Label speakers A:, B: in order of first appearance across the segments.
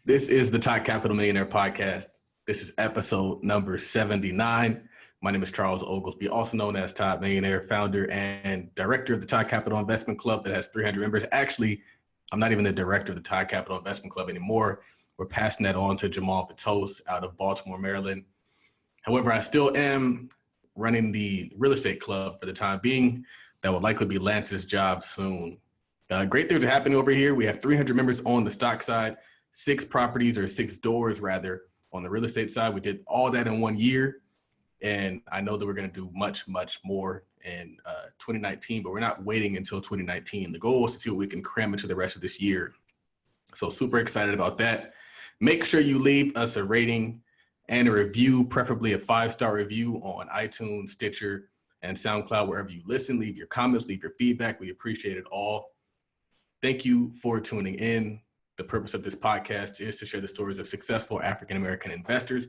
A: This is the Top Capital Millionaire Podcast. This is episode number 79. My name is Charles Oglesby, also known as Top Millionaire, founder and director of the Top Capital Investment Club that has 300 members. Actually, I'm not even the director of the Top Capital Investment Club anymore. We're passing that on to Jamal Patos out of Baltimore, Maryland. However, I still am running the real estate club for the time being. That will likely be Lance's job soon. Great things are happening over here. We have 300 members on the stock side, 6 doors on the real estate side. We did all that in 1 year. And I know that we're going to do much, much more in 2019, but we're not waiting until 2019. The goal is to see what we can cram into the rest of this year. So super excited about that. Make sure you leave us a rating and a review, preferably a 5-star review on iTunes, Stitcher, and SoundCloud, wherever you listen. Leave your comments, leave your feedback. We appreciate it all. Thank you for tuning in. The purpose of this podcast is to share the stories of successful African-American investors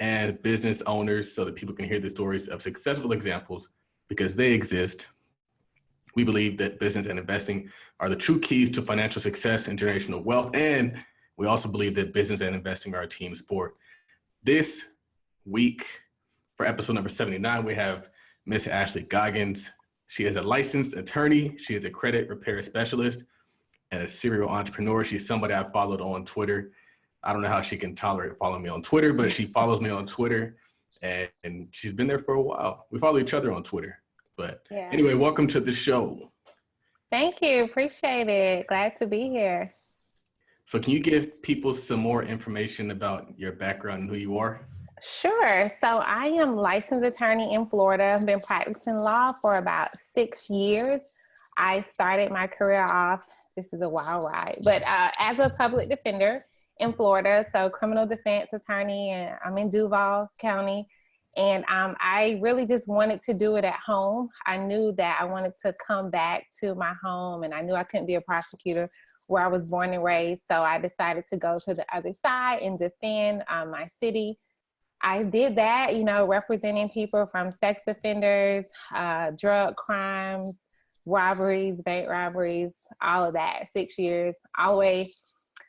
A: and business owners so that people can hear the stories of successful examples because they exist. We believe that business and investing are the true keys to financial success and generational wealth. And we also believe that business and investing are a team sport. This week, for episode number 79, we have Miss Ashley Goggins. She is a licensed attorney. She is a credit repair specialist and a serial entrepreneur. She's somebody I followed on Twitter. I don't know how she can tolerate following me on Twitter, but she follows me on Twitter and she's been there for a while. We follow each other on Twitter. But Anyway, welcome to the show.
B: Thank you. Appreciate it. Glad to be here.
A: So can you give people some more information about your background and who you are?
B: Sure. So I am licensed attorney in Florida. I've been practicing law for about 6 years. I started my career off, this is a wild ride, but as a public defender in Florida, so criminal defense attorney, and I'm in Duval County. And I really just wanted to do it at home. I knew that I wanted to come back to my home, and I knew I couldn't be a prosecutor where I was born and raised. So I decided to go to the other side and defend my city. I did that, representing people from sex offenders, drug crimes, robberies, bank robberies, all of that, 6 years, all the way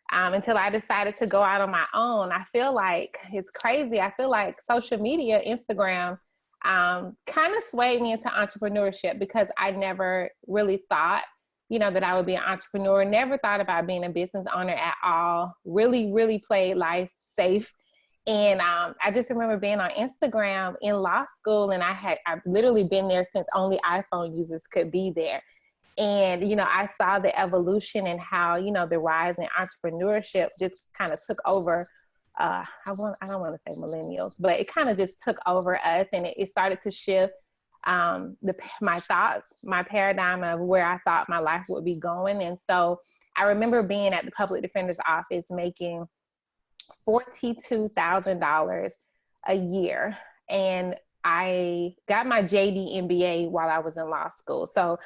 B: until I decided to go out on my own. I feel like it's crazy. I feel like social media, Instagram, kind of swayed me into entrepreneurship because I never really thought, that I would be an entrepreneur. Never thought about being a business owner at all. Really, really played life safe. And I just remember being on Instagram in law school, and I've literally been there since only iPhone users could be there. And, I saw the evolution and how, the rise in entrepreneurship just kind of took over. I don't want to say millennials, but it kind of just took over us, and it started to shift my thoughts, my paradigm of where I thought my life would be going. And so I remember being at the public defender's office making $42,000 a year. And I got my JD MBA while I was in law school. So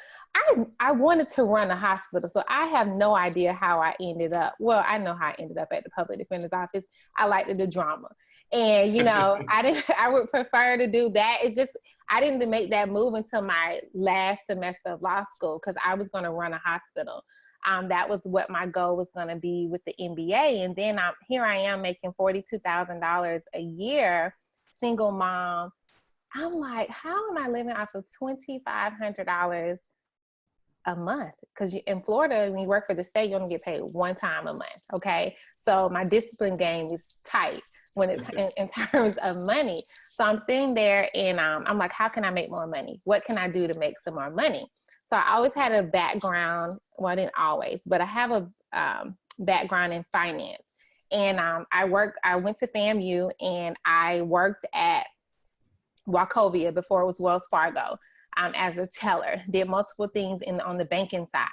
B: I wanted to run a hospital. So I have no idea how I ended up. Well, I know how I ended up at the public defender's office. I liked the drama. And, I would prefer to do that. It's just, I didn't make that move until my last semester of law school because I was going to run a hospital. That was what my goal was going to be with the MBA. And then here I am making $42,000 a year, single mom. I'm like, how am I living off of $2,500 a month? Because in Florida, when you work for the state, you only get paid one time a month. Okay. So my discipline game is tight when it's in terms of money. So I'm sitting there and I'm like, how can I make more money? What can I do to make some more money? So I always had a background, well, I didn't always, but I have a background in finance. And I went to FAMU and I worked at Wachovia before it was Wells Fargo as a teller, did multiple things on the banking side.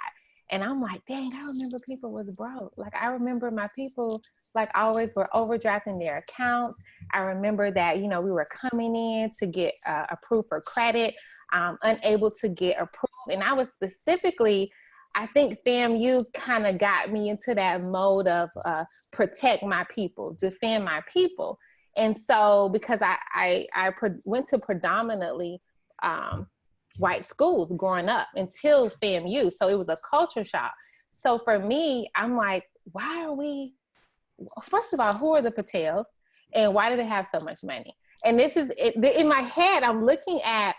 B: And I'm like, dang, I remember people was broke. Like I remember my people like always were overdrafting their accounts. I remember that, we were coming in to get approved for credit, unable to get approved. And I was specifically, I think FAMU kind of got me into that mode of protect my people, defend my people. And so because I went to predominantly white schools growing up until FAMU. So it was a culture shock. So for me, I'm like, why are we first of all, who are the Patels and why do they have so much money? And this is in my head, I'm looking at,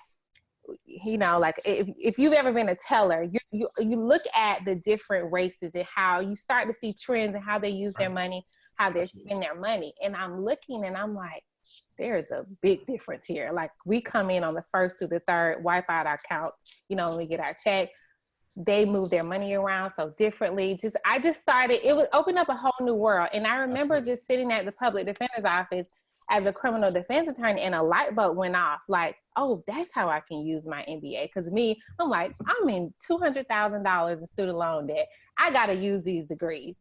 B: like if you've ever been a teller, you look at the different races and how you start to see trends and how they use their money, how they spend their money. And I'm looking and I'm like, there's a big difference here. Like we come in on the 1st through the 3rd, wipe out our accounts, when we get our check. They move their money around so differently. I just started, it would open up a whole new world. And I remember just sitting at the public defender's office as a criminal defense attorney, and a light bulb went off like, oh, that's how I can use my MBA. Because I'm like, I'm in $200,000 in student loan debt. I got to use these degrees,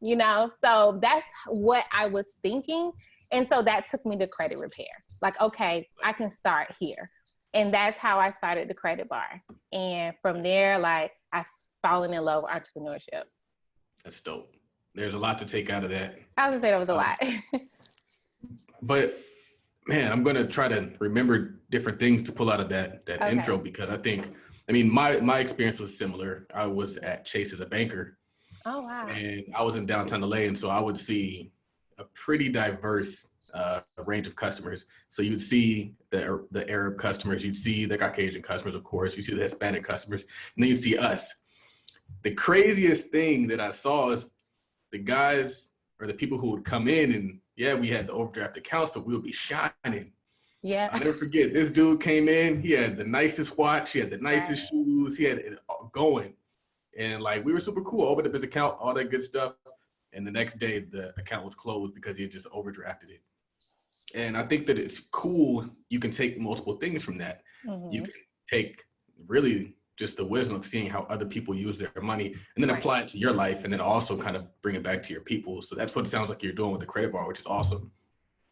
B: So that's what I was thinking. And so that took me to credit repair. Like, okay, I can start here. And that's how I started the credit bar. And from there, like, I've fallen in love with entrepreneurship.
A: That's dope. There's a lot to take out of that.
B: I was gonna say that was a lot.
A: But man, I'm going to try to remember different things to pull out of that
B: Okay.
A: intro, because my experience was similar. I was at Chase as a banker.
B: Oh, wow.
A: And I was in downtown LA. And so I would see a pretty diverse range of customers. So you would see the Arab customers, you'd see the Caucasian customers, of course, you see the Hispanic customers, and then you'd see us. The craziest thing that I saw is the guys or the people who would come in and, yeah, we had the overdraft accounts, but we would be shining.
B: Yeah.
A: I'll never forget, this dude came in, he had the nicest watch, he had the nicest shoes, he had it all going. And like, we were super cool, opened up his account, all that good stuff. And the next day the account was closed because he had just overdrafted it. And I think that it's cool. You can take multiple things from that. Mm-hmm. You can take really just the wisdom of seeing how other people use their money and then apply it to your life, and then also kind of bring it back to your people. So that's what it sounds like you're doing with the credit bar, which is awesome.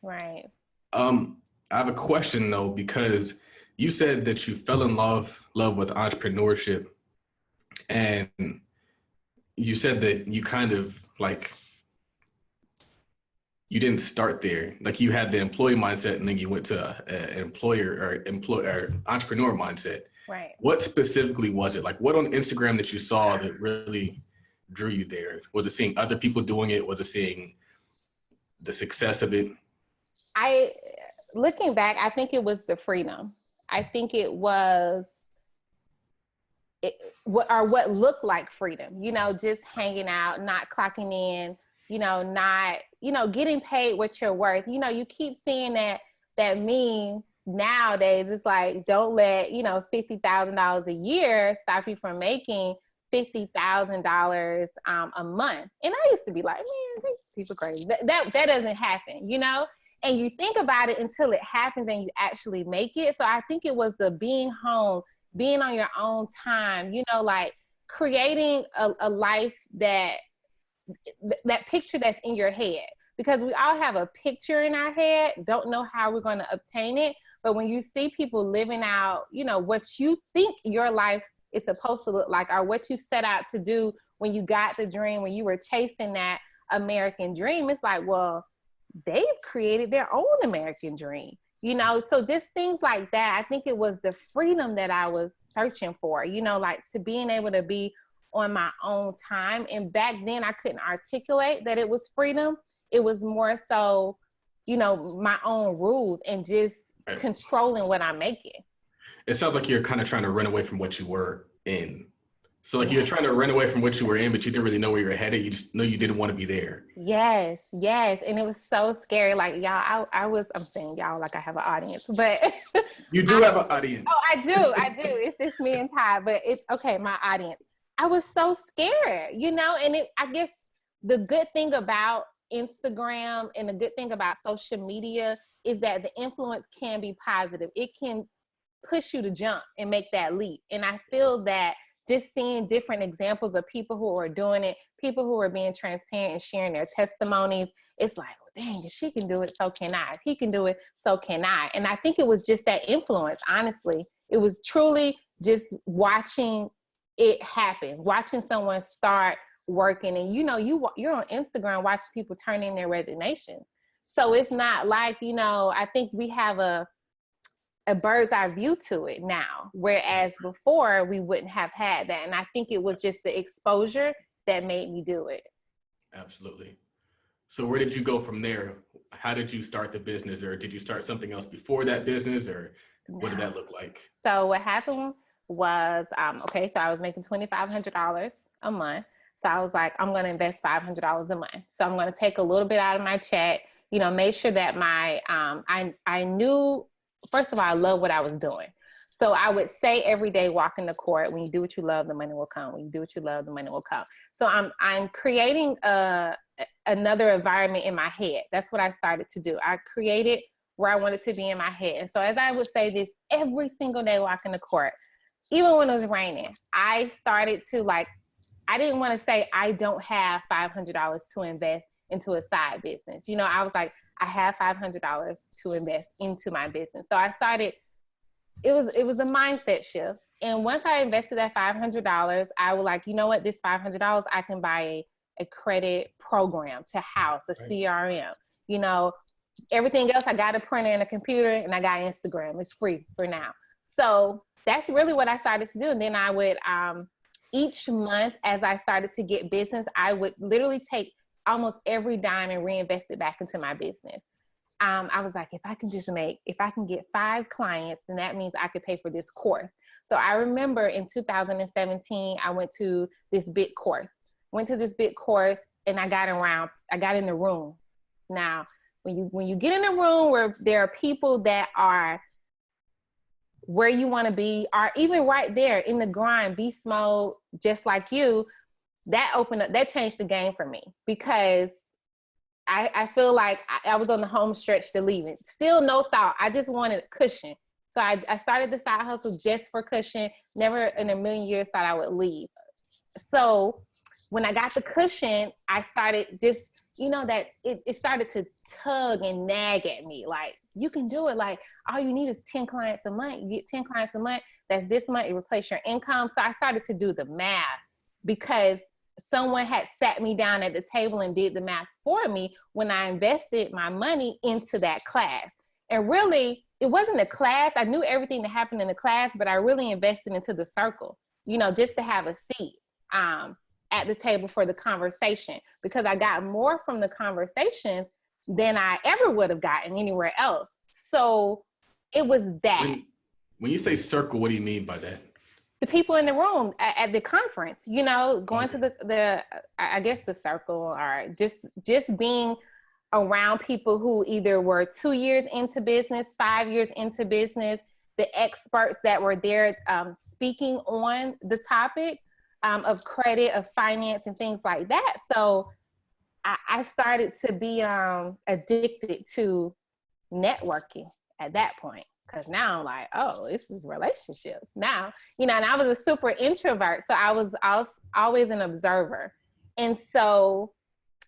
B: Right.
A: I have a question though, because you said that you fell in love with entrepreneurship, and you said that you kind of like, you didn't start there. Like you had the employee mindset and then you went to an employer or entrepreneur mindset.
B: Right.
A: What specifically was it? Like what on Instagram that you saw that really drew you there? Was it seeing other people doing it? Was it seeing the success of it?
B: Looking back, I think it was the freedom. I think it was what looked like freedom, just hanging out, not clocking in, not, getting paid what you're worth. You keep seeing that meme nowadays. It's like, don't let, $50,000 a year stop you from making $50,000 a month. And I used to be like, man, that's super crazy. That doesn't happen, and you think about it until it happens and you actually make it. So I think it was the being home, being on your own time, like creating a life that picture that's in your head, because we all have a picture in our head, don't know how we're going to obtain it. But when you see people living out, what you think your life is supposed to look like, or what you set out to do when you got the dream, when you were chasing that American dream, it's like, well, they've created their own American dream, so just things like that. I think it was the freedom that I was searching for, like to being able to be on my own time. And back then I couldn't articulate that it was freedom. It was more so, my own rules and just controlling what I'm making.
A: It sounds like you're kind of trying to run away from what you were in. So like you're trying to run away from what you were in, but you didn't really know where you were headed. You just know you didn't want to be there.
B: Yes. And it was so scary. Like y'all, I'm saying y'all like I have an audience, but
A: you do have an audience.
B: Oh, I do. It's just me and Ty, but it's okay. My audience. I was so scared, and I guess the good thing about Instagram and the good thing about social media is that the influence can be positive. It can push you to jump and make that leap. And I feel that just seeing different examples of people who are doing it, people who are being transparent and sharing their testimonies, it's like, well, dang, if she can do it, so can I. If he can do it, so can I. And I think it was just that influence, honestly. It was truly just watching it happen, watching someone start working. And, you're on Instagram watching people turn in their resignations. So it's not like, I think we have a bird's eye view to it now, whereas before we wouldn't have had that. And I think it was just the exposure that made me do it.
A: Absolutely. So where did you go from there? How did you start the business, or did you start something else before that business, or what did that look like?
B: So what happened was, okay, so I was making $2,500 a month. So I was like, I'm going to invest $500 a month. So I'm going to take a little bit out of my check, you know, make sure that my, I knew, first of all, I love what I was doing. So I would say every day, walking the court, when you do what you love, the money will come. When you do what you love, the money will come. So I'm creating another environment in my head. That's what I started to do. I created where I wanted to be in my head. And so as I would say this every single day walking the court, even when it was raining, I started to like, I didn't want to say I don't have $500 to invest into a side business. You know, I was like, I have $500 to invest into my business. So I started, it was a mindset shift. And once I invested that $500, I was like, you know what, this $500, I can buy a credit program to house, a CRM, you know, everything else. I got a printer and a computer, and I got Instagram. It's free for now. So that's really what I started to do. And then I would, each month as I started to get business, I would literally take almost every dime and reinvest it back into my business. I was like, if I can get 5 clients, then that means I could pay for this course. So I remember in 2017, I went to this big course, and I got in the room. Now, when you get in a room where there are people that are where you want to be, or even right there in the grind, beast mode, just like you, that changed the game for me, because I feel like I was on the home stretch to leaving. Still no thought. I just wanted a cushion. So I started the side hustle just for cushion. Never in a million years thought I would leave. So when I got the cushion, I started just, you know, that it started to tug and nag at me. Like, you can do it. Like, all you need is 10 clients a month. You get 10 clients a month. That's this month. You replace your income. So I started to do the math, because someone had sat me down at the table and did the math for me when I invested my money into that class. And really, it wasn't a class. I knew everything that happened in the class, but I really invested into the circle, you know, just to have a seat at the table for the conversation, because I got more from the conversations than I ever would have gotten anywhere else. So it was that.
A: When you say circle, what do you mean by that?
B: The people in the room at the conference, you know, going to the I guess the circle, or just being around people who either were 2 years into business, 5 years into business, the experts that were there speaking on the topic of credit, of finance, and things like that. So I started to be addicted to networking at that point. Because now I'm like, oh, this is relationships now, you know, and I was a super introvert. So I was always an observer. And so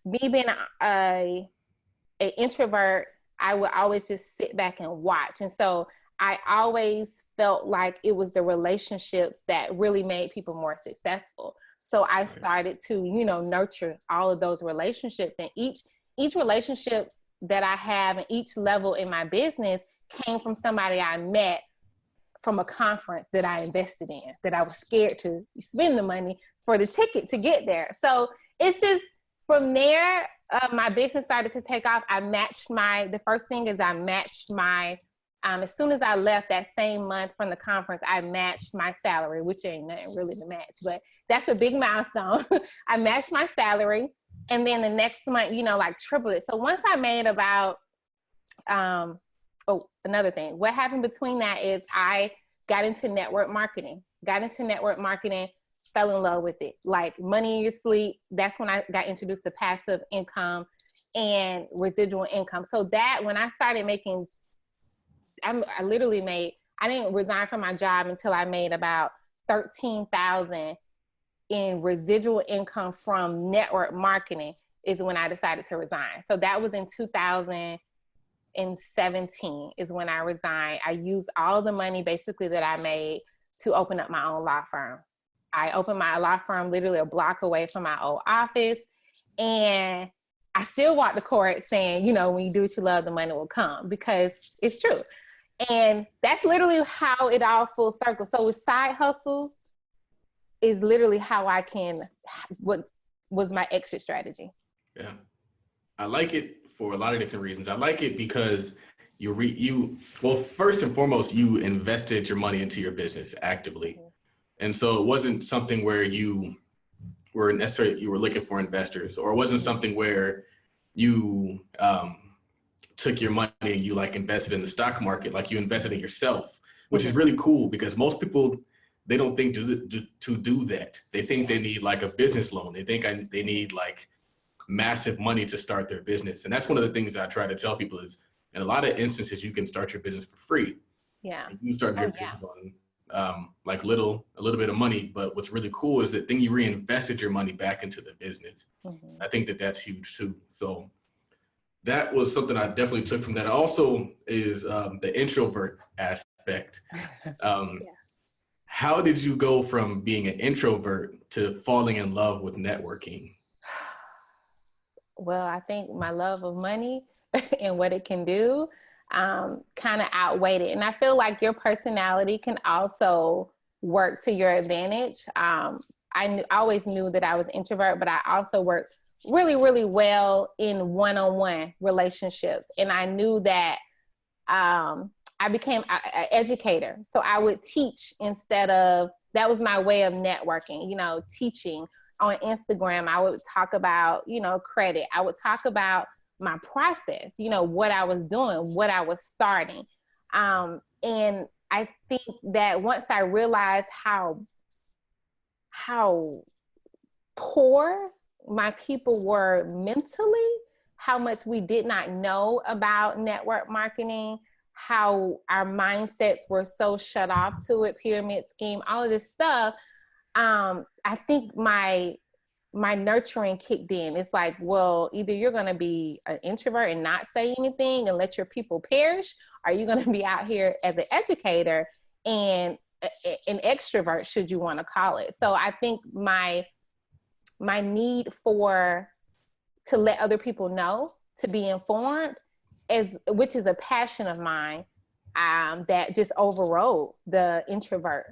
B: me being an introvert, I would always just sit back and watch. And so I always felt like it was the relationships that really made people more successful. So I started to, you know, nurture all of those relationships, and each relationships that I have and each level in my business came from somebody I met from a conference that I invested in, that I was scared to spend the money for the ticket to get there. So it's just from there, my business started to take off. The first thing is I matched my, as soon as I left that same month from the conference, I matched my salary, which ain't nothing really to match, but that's a big milestone. I matched my salary. And then the next month, you know, like tripled it. So once I made about, another thing, what happened between that is I got into network marketing, fell in love with it. Like money in your sleep. That's when I got introduced to passive income and residual income. So that when I started making, I didn't resign from my job until I made about $13,000 in residual income from network marketing is when I decided to resign. So that was in 2017 is when I resigned. I used all the money basically that I made to open up my own law firm. I opened my law firm literally a block away from my old office. And I still walk the court saying, you know, when you do what you love, the money will come, because it's true. And that's literally how it all full circle. So with side hustles is literally how what was my exit strategy.
A: Yeah. I like it for a lot of different reasons. I like it because well, first and foremost, you invested your money into your business actively. And so it wasn't something where you were looking for investors, or it wasn't something where you took your money and you like invested in the stock market, like you invested in yourself, which is really cool because most people, they don't think to do that. They think they need like a business loan. They think they need like massive money to start their business. And that's one of the things I try to tell people is in a lot of instances, you can start your business for free.
B: Yeah.
A: You started your business on like a little bit of money, but what's really cool is that then you reinvested your money back into the business. I think that that's huge too. So that was something I definitely took from that. Also is the introvert aspect. How did you go from being an introvert to falling in love with networking?
B: Well, I think my love of money and what it can do kind of outweighed it. And I feel like your personality can also work to your advantage. I always knew that I was an introvert, but I also worked really, really well in one-on-one relationships. And I knew that I became an educator. So I would teach that was my way of networking, teaching. On Instagram, I would talk about, credit. I would talk about my process, what I was doing, what I was starting. And I think that once I realized how poor my people were mentally, how much we did not know about network marketing, how our mindsets were so shut off to it, pyramid scheme, all of this stuff. I think my nurturing kicked in. It's like, well, either you're going to be an introvert and not say anything and let your people perish, or you're going to be out here as an educator and an extrovert, should you want to call it. So I think my need to let other people know, to be informed, which is a passion of mine, that just overrode the introvert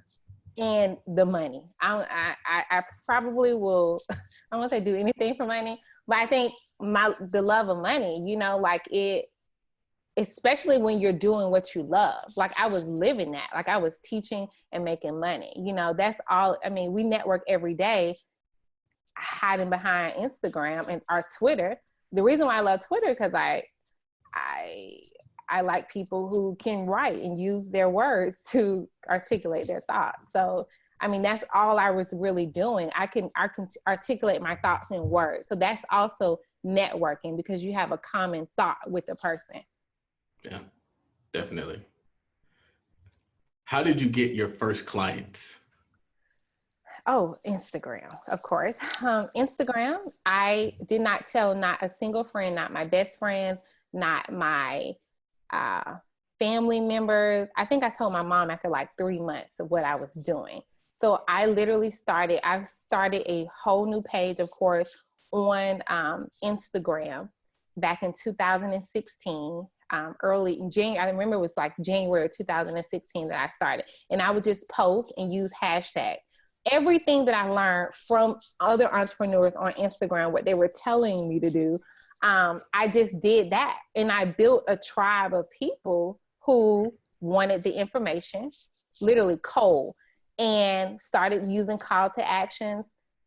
B: and the money. I probably will, I won't say do anything for money, but I think the love of money, like it, especially when you're doing what you love. Like I was living that, like I was teaching and making money, that's all. I mean, we network every day, hiding behind Instagram and our Twitter. The reason why I love Twitter, because I like people who can write and use their words to articulate their thoughts. So, I mean, that's all I was really doing. I can articulate my thoughts in words. So that's also networking, because you have a common thought with the person.
A: Yeah, definitely. How did you get your first clients?
B: Oh, Instagram, of course. Instagram, I did not tell not a single friend, not my best friends, not my family members. I think I told my mom after like 3 months of what I was doing. So I literally started a whole new page, of course, on Instagram back in 2016, early in January. I remember it was like January 2016 that I started. And I would just post and use hashtags. Everything that I learned from other entrepreneurs on Instagram, what they were telling me to do, I just did that. And I built a tribe of people who wanted the information, literally cold, and started using call to actions.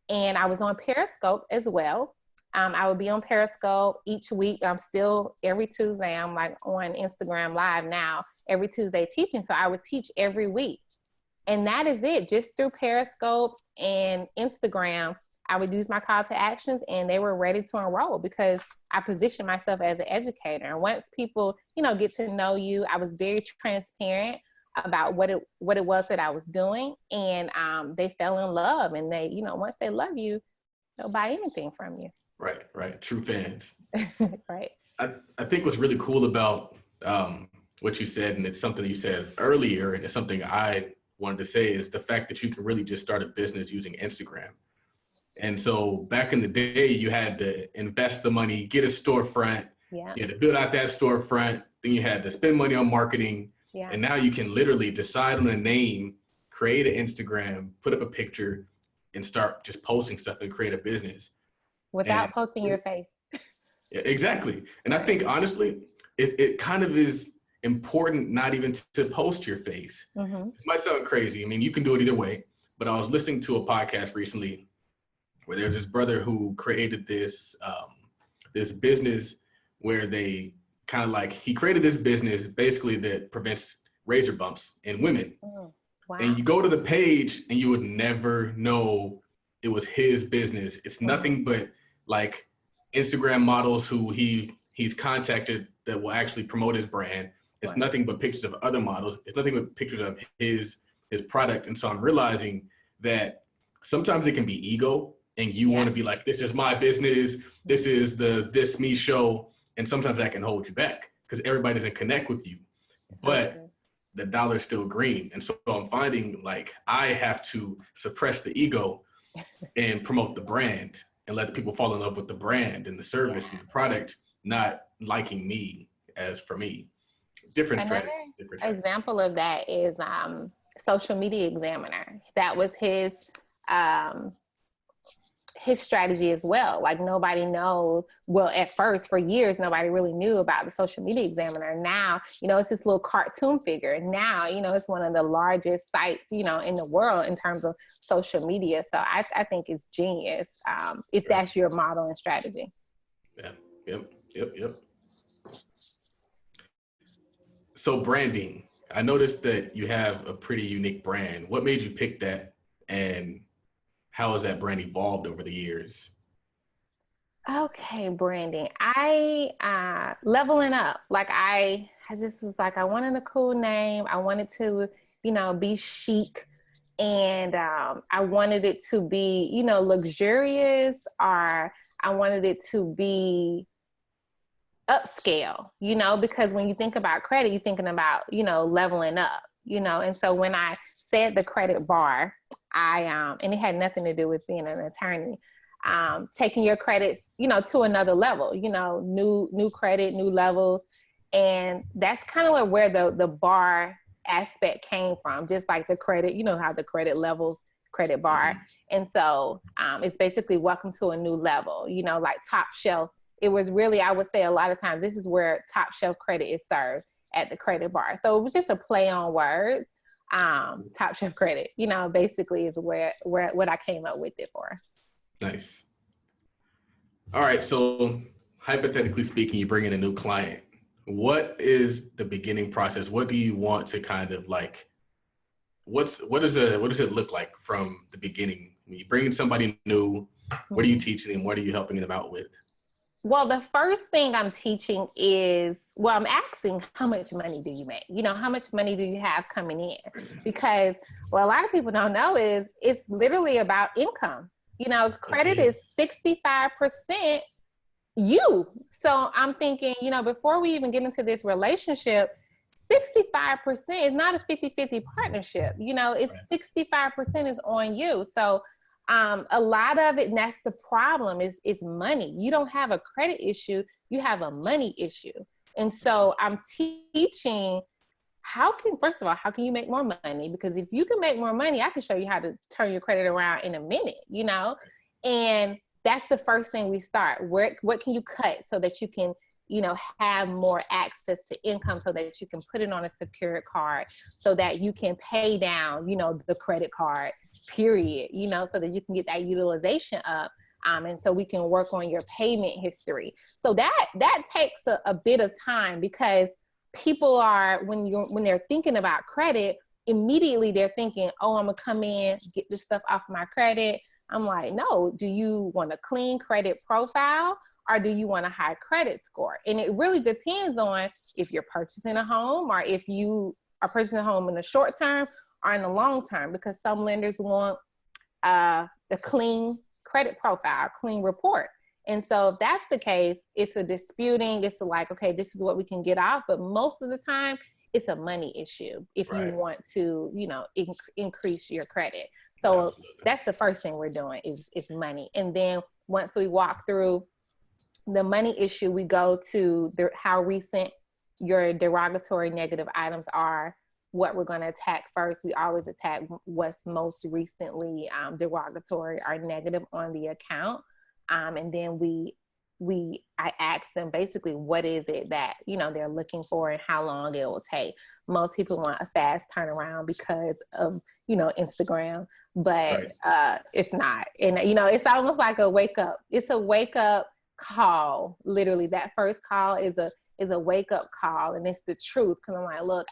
B: And I was on Periscope as well. I would be on Periscope each week. I'm still every Tuesday. I'm like on Instagram Live now, every Tuesday teaching. So I would teach every week. And that is it. Just through Periscope and Instagram, I would use my call to actions, and they were ready to enroll because I positioned myself as an educator. And once people, get to know you, I was very transparent about what it was that I was doing. And they fell in love, and they, once they love you, they'll buy anything from you.
A: Right. True fans.
B: Right.
A: I think what's really cool about what you said, and it's something you said earlier, and it's something I wanted to say, is the fact that you can really just start a business using Instagram. And so back in the day, you had to invest the money, get a storefront, you had to build out that storefront, then you had to spend money on marketing. And now you can literally decide on a name, create an Instagram, put up a picture, and start just posting stuff and create a business.
B: Without posting your face.
A: Yeah, exactly. And I think honestly, it kind of is important not even to post your face.
B: Mm-hmm.
A: It might sound crazy. I mean, you can do it either way, but I was listening to a podcast recently where there's this brother who created this business where they kind of like, he created this business basically that prevents razor bumps in women.
B: Mm. Wow.
A: And you go to the page and you would never know it was his business. It's nothing but like Instagram models who he's contacted that will actually promote his brand. It's nothing but pictures of other models. It's nothing but pictures of his product. And so I'm realizing that sometimes it can be ego and you want to be like, this is my business. This is the This Me show. And sometimes that can hold you back because everybody doesn't connect with you. But the dollar's still green. And so I'm finding like I have to suppress the ego and promote the brand and let the people fall in love with the brand and the service and the product, not liking me as for me. Different strategy.
B: Example of that is Social Media Examiner. That was his strategy as well. Like nobody knows, well, at first for years, nobody really knew about the Social Media Examiner. Now, it's this little cartoon figure. Now, it's one of the largest sites, in the world in terms of social media. So I think it's genius if that's your model and strategy.
A: Yeah. Yep. So branding, I noticed that you have a pretty unique brand. What made you pick that, and how has that brand evolved over the years?
B: Okay, branding. I leveling up. Like I just was like, I wanted a cool name. I wanted to, be chic, and I wanted it to be, luxurious, or I wanted it to be upscale, because when you think about credit, you're thinking about, leveling up, and so when I said the credit bar, and it had nothing to do with being an attorney, taking your credits, to another level, new credit, new levels. And that's kind of like where the bar aspect came from, just like the credit, how the credit levels, credit bar. And so it's basically welcome to a new level, like top shelf. It was really, I would say a lot of times, this is where top shelf credit is served, at the credit bar. So it was just a play on words. Top shelf credit, basically is where what I came up with it for.
A: Nice. All right. So hypothetically speaking, you bring in a new client. What is the beginning process? What do you want to kind of like, what does it look like from the beginning? When you bring in somebody new, what are you teaching them? What are you helping them out with?
B: Well, the first thing I'm teaching is, I'm asking, how much money do you make? How much money do you have coming in? Because what a lot of people don't know is it's literally about income. Credit is 65% you. So I'm thinking, before we even get into this relationship, 65% is not a 50-50 partnership. It's 65% is on you. So a lot of it, and that's the problem, is money. You don't have a credit issue, you have a money issue. And so I'm teaching first of all, how can you make more money? Because if you can make more money, I can show you how to turn your credit around in a minute, and that's the first thing we start. What can you cut so that you can, have more access to income, so that you can put it on a secured card, so that you can pay down, the credit card, period, so that you can get that utilization up. And so we can work on your payment history. So that takes a bit of time, because people are, when they're thinking about credit, immediately they're thinking, oh, I'm gonna come in, get this stuff off my credit. I'm like, no, do you want a clean credit profile, or do you want a high credit score? And it really depends on if you're purchasing a home, or if you are purchasing a home in the short term or in the long term, because some lenders want a clean credit profile, clean report. And so if that's the case, it's a disputing, it's like, okay, this is what we can get off. But most of the time, it's a money issue if you want to, increase your credit. So absolutely, that's the first thing we're doing is money. And then once we walk through the money issue, we go to how recent your derogatory negative items are, what we're going to attack first. We always attack what's most recently derogatory or negative on the account. And then we I asked them basically what is it that, you know, they're looking for and how long it will take. Most people want a fast turnaround because of, you know, Instagram, but it's not. And, you know, it's almost like a wake up. It's a wake up call. Literally, that first call is a wake up call, and it's the truth. Because I'm like, look,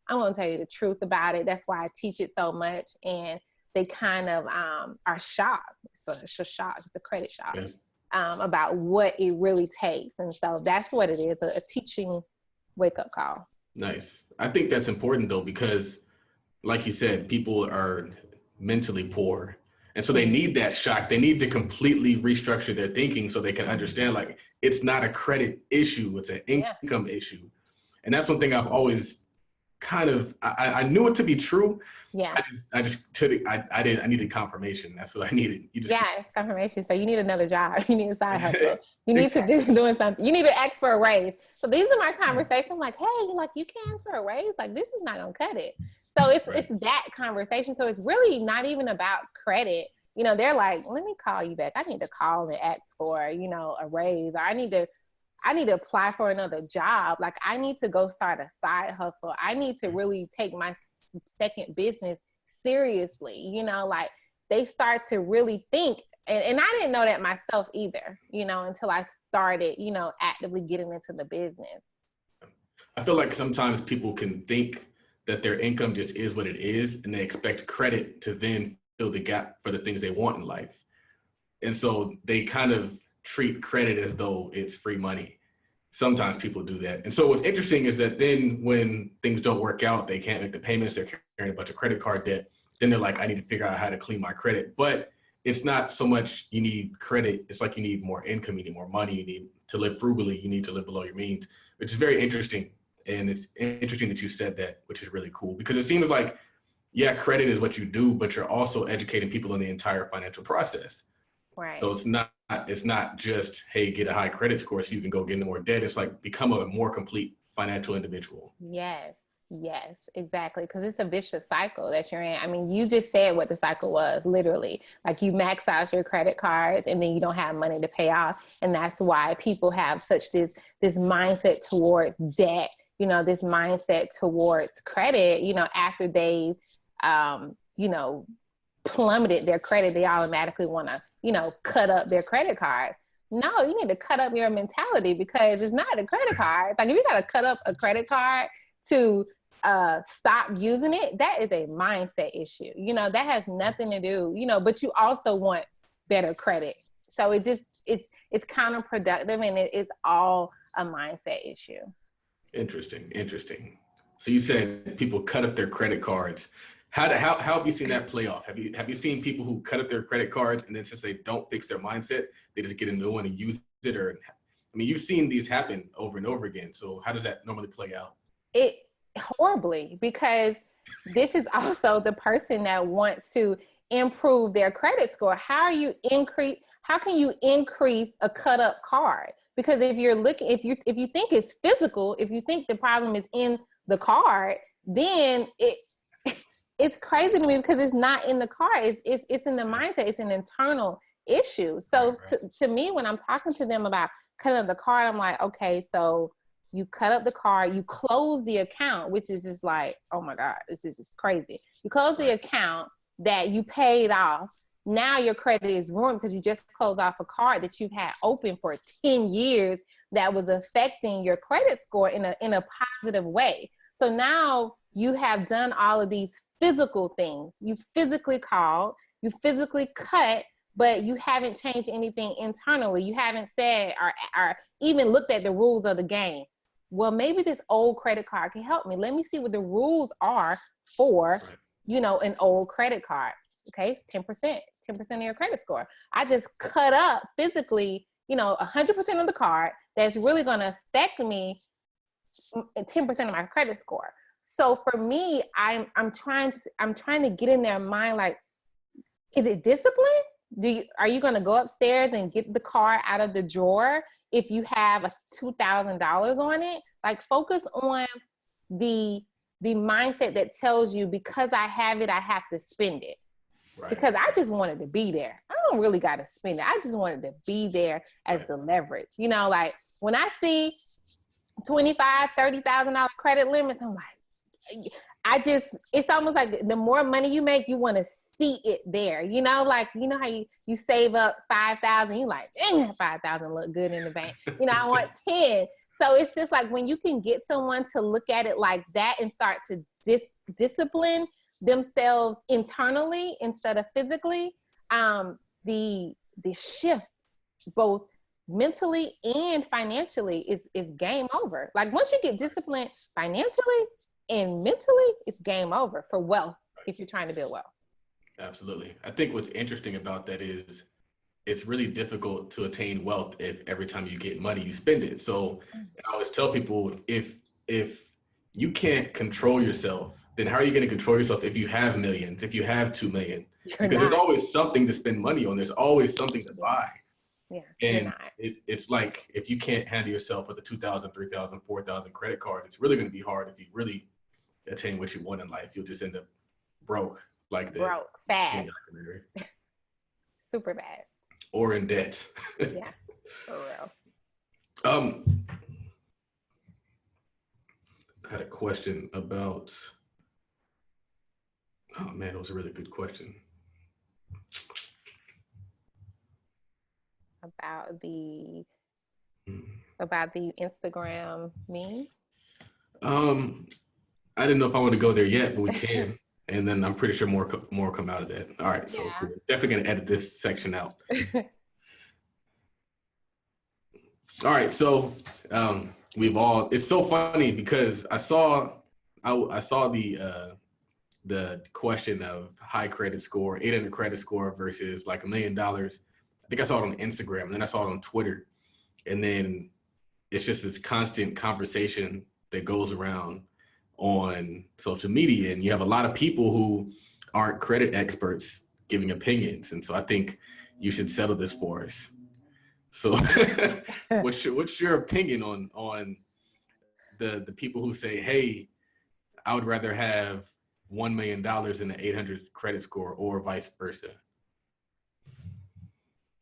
B: I'm going to tell you the truth about it. That's why I teach it so much. And they kind of are shocked. So it's a shock. It's a credit shock. Yeah. About what it really takes. And so that's what it is, a teaching wake-up call.
A: Nice. I think that's important, though, because like you said, people are mentally poor. And so they need that shock. They need to completely restructure their thinking so they can understand, like, it's not a credit issue. It's an income issue. And that's one thing I've always kind of, I knew it to be true.
B: Yeah.
A: I just took it. I needed confirmation. That's what I needed.
B: It's confirmation. So you need another job. You need a side hustle. You need to do doing something. You need to ask for a raise. So these are my conversations. Like, hey, like, you can't ask for a raise. Like, this is not gonna cut it. So it's that conversation. So it's really not even about credit. You know, they're like, let me call you back. I need to call and ask for, you know, a raise, or I need to apply for another job. Like, I need to go start a side hustle. I need to really take my second business seriously. You know, like, they start to really think. And I didn't know that myself either, you know, until I started, you know, actively getting into the business.
A: I feel like sometimes people can think that their income just is what it is, and they expect credit to then fill the gap for the things they want in life. And so they kind of treat credit as though it's free money. Sometimes people do that. And so what's interesting is that then when things don't work out, they can't make the payments, they're carrying a bunch of credit card debt, then they're like, I need to figure out how to clean my credit. But it's not so much you need credit, it's like you need more income, you need more money, you need to live frugally, you need to live below your means, which is very interesting. And it's interesting that you said that, which is really cool, because it seems like, yeah, credit is what you do, but you're also educating people in the entire financial process.
B: Right.
A: So it's not just, hey, get a high credit score so you can go get into more debt. It's like, become a more complete financial individual.
B: Yes, exactly. Because it's a vicious cycle that you're in. I mean, you just said what the cycle was, literally. Like, you max out your credit cards and then you don't have money to pay off. And that's why people have such this mindset towards debt, you know, this mindset towards credit, you know, after they've, you know, plummeted their credit, they automatically want to, you know, cut up their credit card. No, you need to cut up your mentality, because it's not a credit card. Like, if you got to cut up a credit card to stop using it, that is a mindset issue. You know, that has nothing to do, you know, but you also want better credit. So it's counterproductive, and it is all a mindset issue.
A: Interesting. So you said people cut up their credit cards. How have you seen that play off? Have you seen people who cut up their credit cards, and then since they don't fix their mindset, they just get a new one and use it? Or, I mean, you've seen these happen over and over again. So how does that normally play out?
B: It horribly, because this is also the person that wants to improve their credit score. How can you increase a cut up card? Because if you think it's physical, if you think the problem is in the card, then it's crazy to me, because it's not in the card. It's in the mindset. It's an internal issue. So to me, when I'm talking to them about cutting up the card, I'm like, okay, so you cut up the card, you close the account, which is just like, oh my God, this is just crazy. You close the account that you paid off. Now your credit is ruined because you just closed off a card that you've had open for 10 years that was affecting your credit score in a positive way. So now you have done all of these physical things. You physically called, you physically cut, but you haven't changed anything internally. You haven't said or even looked at the rules of the game. Well, maybe this old credit card can help me. Let me see what the rules are for, you know, an old credit card. Okay, it's 10% of your credit score. I just cut up physically, you know, 100% of the card. That's really going to affect me 10% of my credit score. So for me, I'm trying to get in their mind, like, is it discipline? Are you going to go upstairs and get the card out of the drawer if you have $2,000 on it? Like, focus on the mindset that tells you, because I have it, I have to spend it. Right. Because I just wanted to be there. I don't really got to spend it. I just wanted to be there as the leverage. You know, like when I see $25,000, $30,000 credit limits, I'm like, it's almost like the more money you make, you want to see it there. You know, like, you know how you save up 5,000, you like, dang, 5,000 look good in the bank. You know, I want 10. So it's just like when you can get someone to look at it like that and start to discipline themselves internally instead of physically, the shift both mentally and financially is game over. Like once you get disciplined financially and mentally, it's game over for wealth if you're trying to build wealth.
A: Absolutely. I think what's interesting about that is it's really difficult to attain wealth if every time you get money, you spend it. So I always tell people, if you can't control yourself, then how are you going to control yourself if you have millions, if you have 2 million? Because there's always something to spend money on. There's always something to buy.
B: Yeah,
A: and it's like, if you can't handle yourself with a 2,000, 3,000, 4,000 credit card, it's really going to be hard if you really attain what you want in life. You'll just end up broke like that.
B: Broke fast. Super fast.
A: Or in debt.
B: Yeah, for real.
A: I had a question about, oh man, it was a really good question.
B: About the Instagram meme?
A: I didn't know if I want to go there yet, but we can. And then I'm pretty sure more come out of that. All right, so
B: Yeah.
A: cool. Definitely gonna edit this section out. All right, so it's so funny because I saw the question of high credit score, 800 credit score versus like $1 million. I think I saw it on Instagram, and then I saw it on Twitter, and then it's just this constant conversation that goes around on social media, and you have a lot of people who aren't credit experts giving opinions, and so I think you should settle this for us. So what's your opinion on the people who say, hey, I would rather have $1 million than an 800 credit score, or vice versa?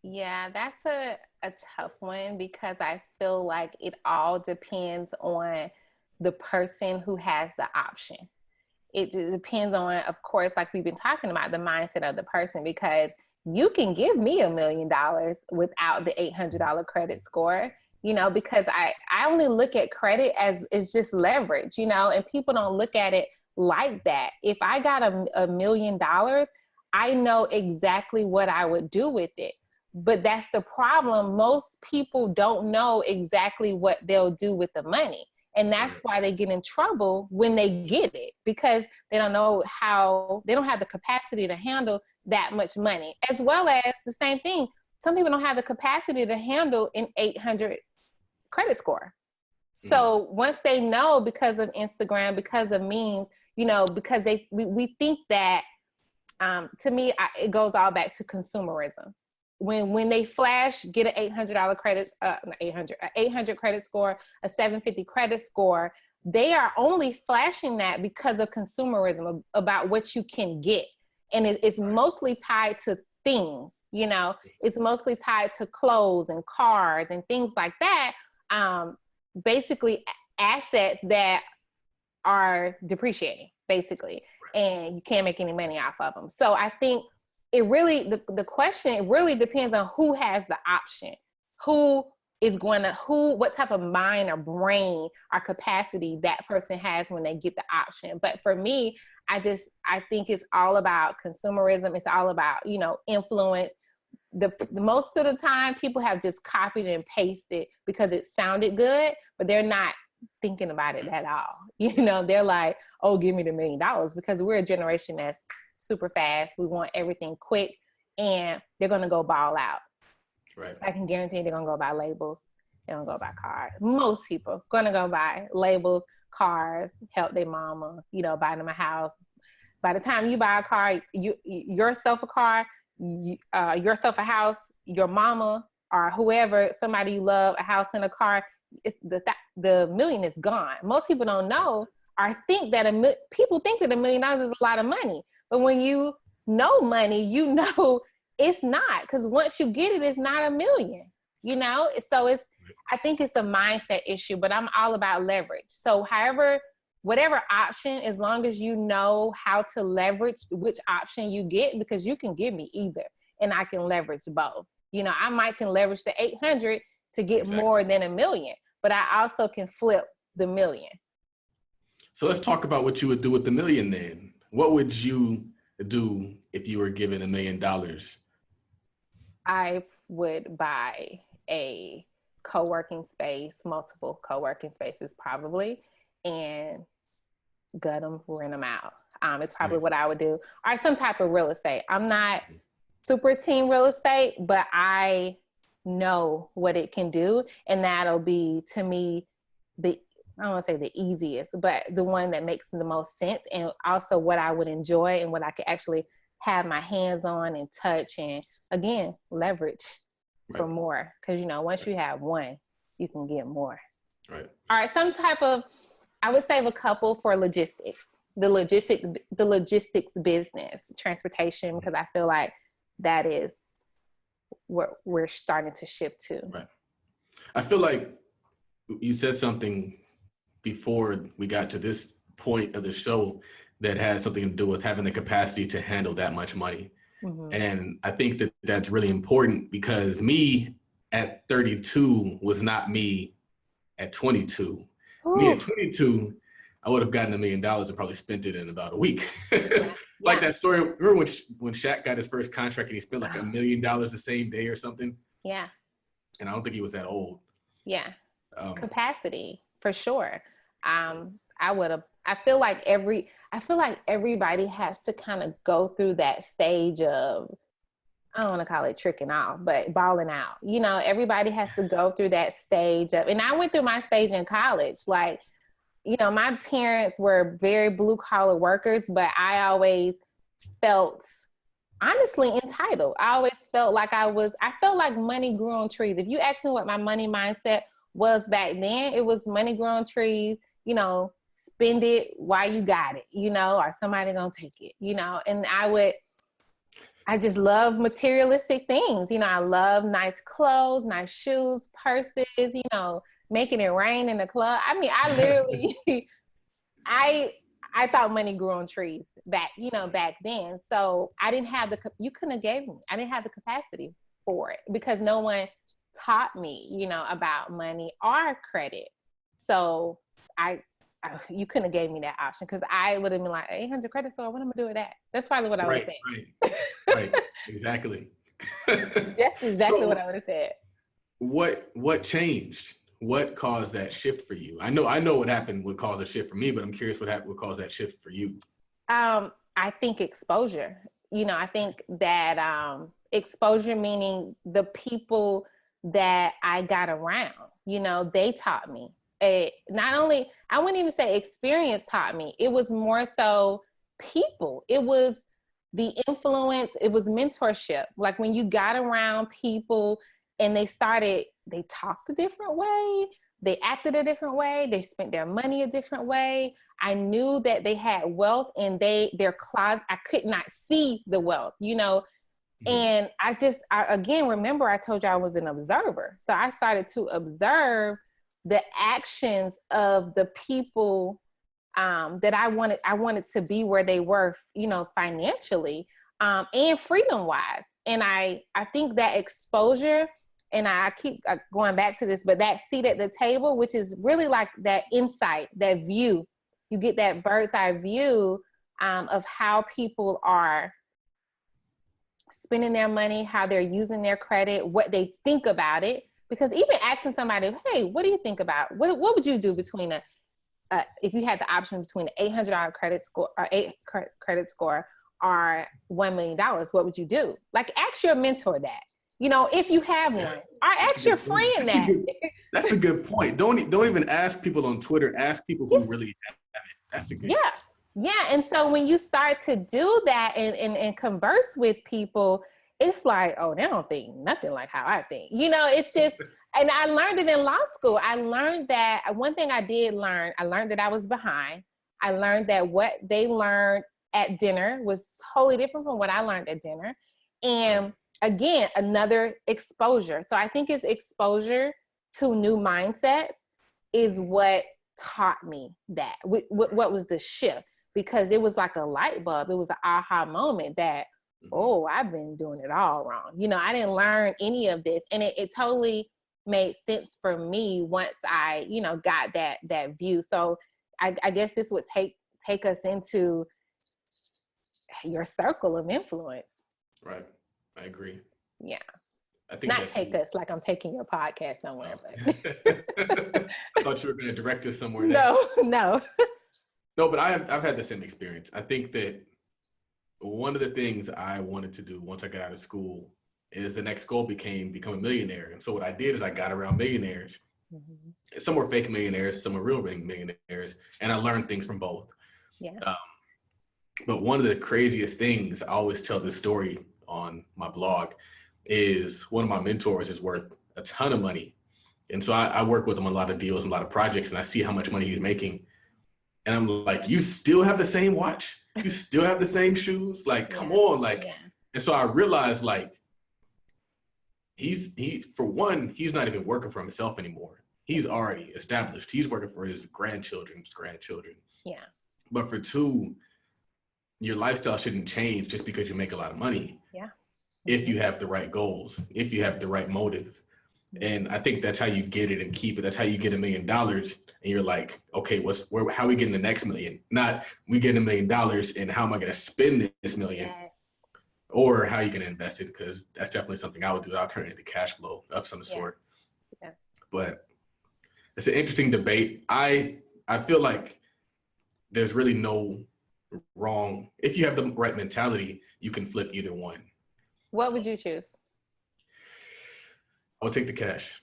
B: Yeah, that's a tough one because I feel like it all depends on the person who has the option. It depends on, of course, like we've been talking about, the mindset of the person, because you can give me $1 million without the $800 credit score, you know, because I only look at credit as it's just leverage, you know, and people don't look at it like that. If I got $1 million, I know exactly what I would do with it. But that's the problem. Most people don't know exactly what they'll do with the money. And that's why they get in trouble when they get it, because they don't know they don't have the capacity to handle that much money. As well as the same thing, some people don't have the capacity to handle an 800 credit score. So once they know, because of Instagram, because of memes, you know, because we think that, to me, it goes all back to consumerism. When they flash, get an $800 credit, 800 credit score, a 750 credit score, they are only flashing that because of consumerism, about what you can get. And it's mostly tied to things, you know, it's mostly tied to clothes and cars and things like that. Basically assets that are depreciating, basically, and you can't make any money off of them. So I think it really, the question, it really depends on who has the option, what type of mind or brain or capacity that person has when they get the option. But for me, I think it's all about consumerism. It's all about, you know, influence. The most of the time people have just copied and pasted because it sounded good, but they're not thinking about it at all. You know, they're like, oh, give me the $1 million, because we're a generation that's super fast. We want everything quick, and they're going to go ball out.
A: Right.
B: I can guarantee they're going to go buy labels. They don't go buy cars. Most people going to go buy labels, cars, help their mama, you know, buy them a house. By the time you buy a car, yourself a car, yourself a house, your mama or whoever, somebody you love, a house and a car, it's the $1 million is gone. Most people don't know, or think that people think that $1 million is a lot of money. But when you know money, you know it's not, because once you get it, it's not a million, you know? So I think it's a mindset issue, but I'm all about leverage. So whatever option, as long as you know how to leverage which option you get, because you can give me either and I can leverage both. You know, I can leverage the 800 to get more than a million, but I also can flip the million.
A: So let's talk about what you would do with the million then. What would you do if you were given $1 million?
B: I would buy a co-working space, multiple co-working spaces probably, and gut them, rent them out. It's probably what I would do. Or some type of real estate. I'm not super team real estate, but I know what it can do. And that'll be, to me, I don't want to say the easiest, but the one that makes the most sense, and also what I would enjoy and what I could actually have my hands on and touch, and again, leverage for more. Because, you know, once you have one, you can get more.
A: Right.
B: All right. Some type of, I would save a couple for logistics, the logistics business, transportation, because I feel like that is what we're starting to shift to.
A: Right. I feel like you said something before we got to this point of the show that had something to do with having the capacity to handle that much money. Mm-hmm. And I think that that's really important, because me at 32 was not me at 22. Ooh. Me at 22, I would have gotten $1 million and probably spent it in about a week. Like that story. Remember when Shaq got his first contract and he spent like $1 million the same day or something? Yeah. And I don't think he was that old.
B: Yeah. Capacity for sure. I feel like everybody has to kind of go through that stage of, I don't want to call it tricking off, but balling out. You know, everybody has to go through that stage of, and I went through my stage in college. Like, you know, my parents were very blue collar workers, but I always felt honestly entitled. I always felt like I felt like money grew on trees. If you ask me what my money mindset was back then, it was money grew on trees, you know, spend it while you got it, you know, or somebody gonna take it, you know. And I just love materialistic things. You know, I love nice clothes, nice shoes, purses, you know, making it rain in the club. I mean, I literally, I thought money grew on trees back then. So I didn't have you couldn't have gave me, I didn't have the capacity for it, because no one taught me, you know, about money or credit. So you couldn't have gave me that option, because I would have been like, 800 credit score, what am I gonna do with that? That's probably what I would have said.
A: Right, exactly.
B: That's exactly what I would have said.
A: What changed? What caused that shift for you? I know what happened would cause a shift for me, but I'm curious what caused that shift for you.
B: I think exposure. You know, I think that exposure, meaning the people that I got around, you know, they taught me. Not only, I wouldn't even say experience taught me, it was more so people. It was the influence, it was mentorship. Like when you got around people and they talked a different way, they acted a different way, they spent their money a different way. I knew that they had wealth in their closet. I could not see the wealth, you know. And I again, remember I told you I was an observer. So I started to observe the actions of the people that I wanted to be where they were, you know, financially and freedom wise. And I think that exposure, and I keep going back to this, but that seat at the table, which is really like that insight, that view, you get that bird's eye view of how people are spending their money, how they're using their credit, what they think about it. Because even asking somebody, hey, what do you think about, what would you do between if you had the option between an $800 credit score or credit score or $1 million, what would you do? Like, ask your mentor that, you know, if you have one, or ask your friend that.
A: That's a good point. Don't even ask people on Twitter, ask people who really have it. That's a good point.
B: Yeah. And so when you start to do that and converse with people, it's like, oh, they don't think nothing like how I think. You know, it's just, and I learned it in law school. I learned that one thing I learned that I was behind. I learned that what they learned at dinner was totally different from what I learned at dinner. And again, another exposure. So I think it's exposure to new mindsets is what taught me that. What was the shift? Because it was like a light bulb. It was an aha moment that, oh, I've been doing it all wrong. You know, I didn't learn any of this. And it totally made sense for me once I, you know, got that view. So I guess this would take us into your circle of influence.
A: Right. I agree.
B: Yeah.
A: I think
B: not take us like I'm taking your podcast somewhere,
A: but I thought you were going to direct us somewhere.
B: No.
A: But I've had the same experience. I think that one of the things I wanted to do once I got out of school is the next goal become a millionaire. And so what I did is I got around millionaires. Some were fake millionaires, some were real millionaires, and I learned things from both.
B: Yeah.
A: But one of the craziest things, I always tell this story on my blog, is one of my mentors is worth a ton of money. And so I work with him on a lot of deals, and a lot of projects, and I see how much money he's making. And I'm like, you still have the same watch? You still have the same shoes? Like, come on. Like, and so I realized, like, he's for one, he's not even working for himself anymore. He's already established. He's working for his grandchildren's grandchildren.
B: Yeah.
A: But for two, your lifestyle shouldn't change just because you make a lot of money.
B: Yeah.
A: If you have the right goals, if you have the right motive. And I think that's how you get it and keep it. That's how you get $1 million. And you're like, okay, how are we getting the next million? Not we get $1 million and how am I going to spend this million?
B: Yes.
A: Or how are you going to invest it? Because that's definitely something I would do. I'll turn it into cash flow of some sort.
B: Yeah.
A: But it's an interesting debate. I feel like there's really no wrong. If you have the right mentality, you can flip either one.
B: What would you choose?
A: I would take the cash.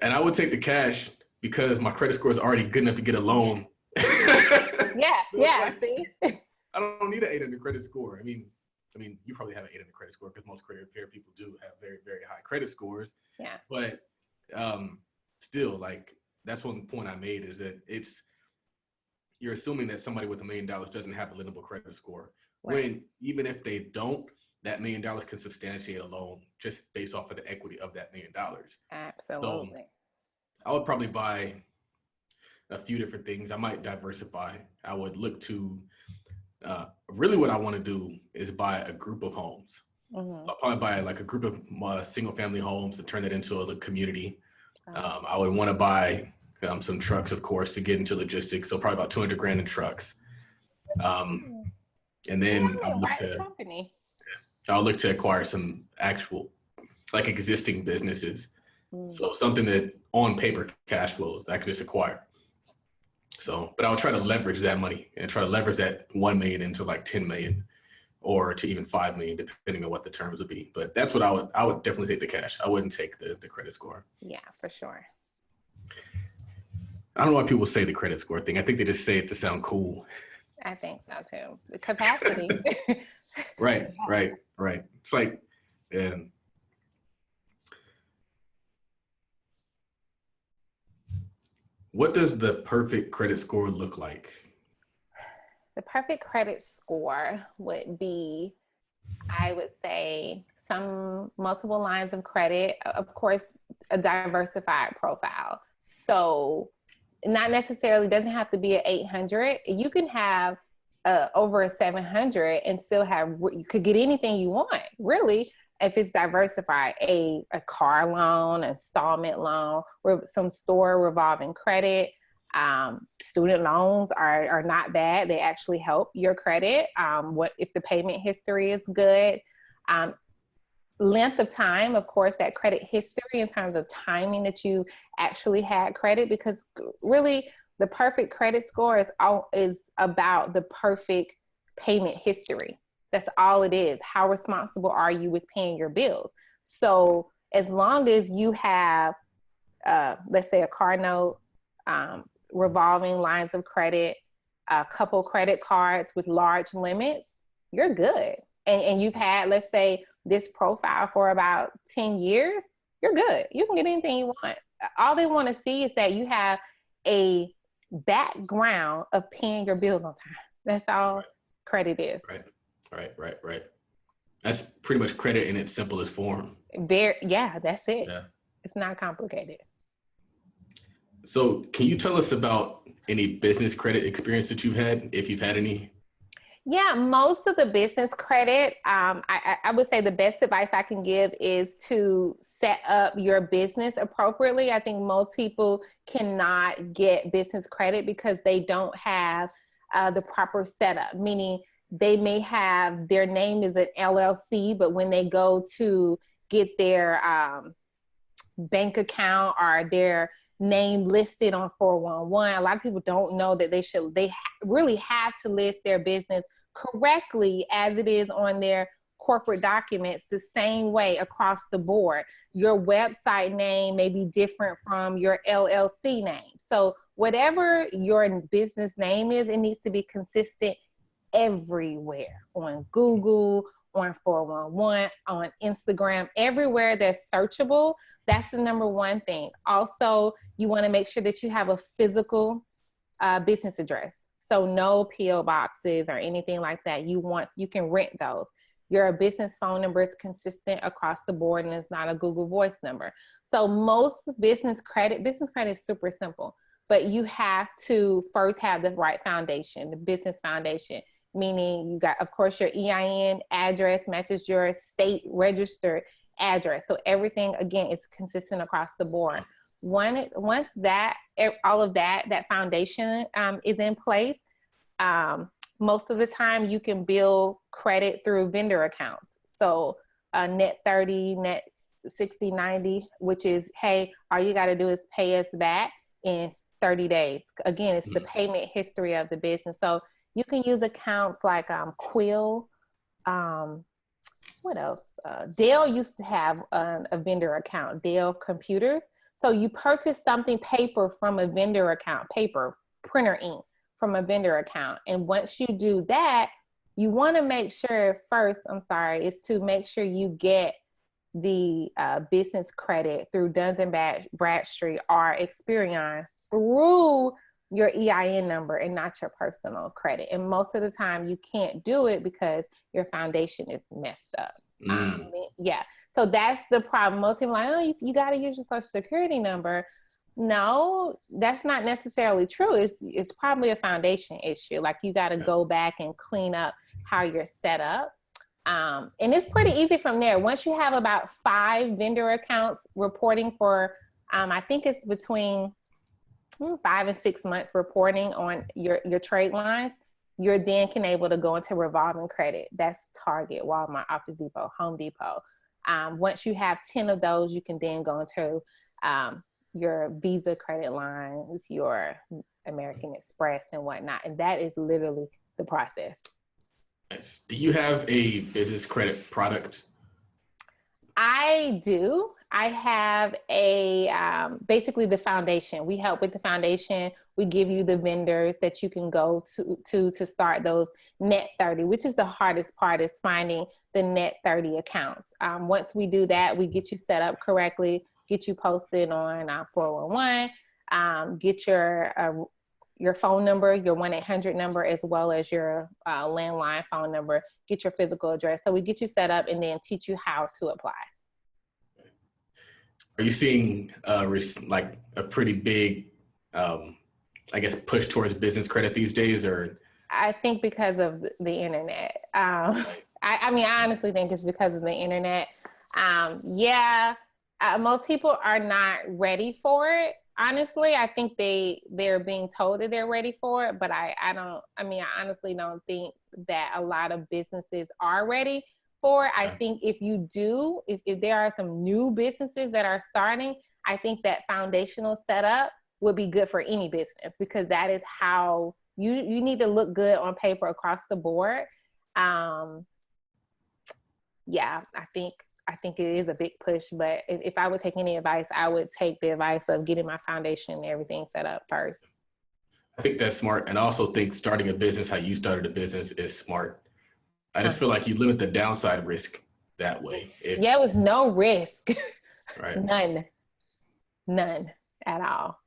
A: And I would take the cash because my credit score is already good enough to get a loan.
B: Yeah. See?
A: I don't need an 800 credit score. I mean, you probably have an 800 credit score because most credit repair people do have very, very high credit scores.
B: Yeah.
A: But still, like, that's one point I made is that you're assuming that somebody with $1 million doesn't have a lendable credit score. Right. When even if they don't, that $1 million can substantiate a loan just based off of the equity of that $1 million.
B: Absolutely.
A: So I would probably buy a few different things. I might diversify. I would look to really what I want to do is buy a group of homes. I'll probably buy like a group of single family homes and turn it into a community. I would want to buy some trucks, of course, to get into logistics. So probably about $200,000 in trucks. And then I'll look to acquire some actual like existing businesses. So something that on paper cash flows that I can just acquire. So, but I'll try to leverage that money and try to leverage that 1 million into like 10 million or to even 5 million, depending on what the terms would be. But that's what I would definitely take the cash. I wouldn't take the credit score.
B: Yeah, for sure.
A: I don't know why people say the credit score thing. I think they just say it to sound cool.
B: I think so too. The capacity.
A: Right. It's like, what does the perfect credit score look like?
B: The perfect credit score would be, I would say, some multiple lines of credit, of course, a diversified profile. So not necessarily, doesn't have to be an 800. You can have over a 700 and still you could get anything you want, really, if it's diversified. A car loan, installment loan, some store revolving credit. Student loans are not bad. They actually help your credit. What if the payment history is good? Length of time, of course, that credit history in terms of timing that you actually had credit, because really the perfect credit score is about the perfect payment history. That's all it is. How responsible are you with paying your bills? So as long as you have, let's say, a car note, revolving lines of credit, a couple credit cards with large limits, you're good. And you've had, let's say, this profile for about 10 years, you're good. You can get anything you want. All they want to see is that you have a background of paying your bills on time. That's all credit is.
A: Right. That's pretty much credit in its simplest form.
B: Yeah, that's it.
A: Yeah.
B: It's not complicated.
A: So can you tell us about any business credit experience that you've had, if you've had any?
B: Yeah, most of the business credit, I would say the best advice I can give is to set up your business appropriately. I think most people cannot get business credit because they don't have the proper setup, meaning they may have their name is an LLC, but when they go to get their bank account or their name listed on 411, a lot of people don't know that they really have to list their business correctly as it is on their corporate documents the same way across the board. Your website name may be different from your LLC name. So whatever your business name is, it needs to be consistent everywhere, on Google, on 411, on Instagram, everywhere that's searchable. That's the number one thing. Also, you want to make sure that you have a physical business address. So no PO boxes or anything like that. You can rent those. Your business phone number is consistent across the board and it's not a Google Voice number. So most business credit is super simple, but you have to first have the right foundation, the business foundation, meaning you got, of course, your EIN address matches your state registered address. So everything, again, is consistent across the board. Once that, all of that foundation is in place, most of the time you can build credit through vendor accounts. So net 30, net 60, 90, which is, hey, all you got to do is pay us back in 30 days. Again, it's the payment history of the business. So you can use accounts like Quill. What else? Dell used to have a vendor account, Dell Computers. So you purchase something paper from a vendor account, paper, printer ink from a vendor account. And once you do that, you want to make sure is to make sure you get the business credit through Duns & Bradstreet or Experian through your EIN number and not your personal credit. And most of the time you can't do it because your foundation is messed up. Yeah. So that's the problem. Most people are like, oh, you got to use your social security number. No, that's not necessarily true. It's probably a foundation issue. Like you got to go back and clean up how you're set up. And it's pretty easy from there. Once you have about 5 vendor accounts reporting for, I think it's between 5 and 6 months reporting on your trade lines, you're then able to go into revolving credit. That's Target, Walmart, Office Depot, Home Depot. Once you have 10 of those, you can then go into your Visa credit lines, your American Express and whatnot. And that is literally the process.
A: Do you have a business credit product?
B: I do. I have basically the foundation. We help with the foundation. We give you the vendors that you can go to start those net 30, which is the hardest part, is finding the net 30 accounts. Once we do that, we get you set up correctly, get you posted on 411, get your phone number, your 1-800 number, as well as your landline phone number, get your physical address. So we get you set up and then teach you how to apply.
A: Are you seeing like a pretty big, I guess, push towards business credit these days, or?
B: I think because of the internet. I mean, I honestly think it's because of the internet. Most people are not ready for it. Honestly, I think they're being told that they're ready for it, but I honestly don't think that a lot of businesses are ready for it. I think if there are some new businesses that are starting, I think that foundational setup would be good for any business, because that is how you need to look good on paper across the board. I think it is a big push, but if I would take any advice, I would take the advice of getting my foundation and everything set up first.
A: I think that's smart. And I also think starting a business, how you started a business, is smart. I just feel like you limit the downside risk that way.
B: It was no risk.
A: Right.
B: None at all.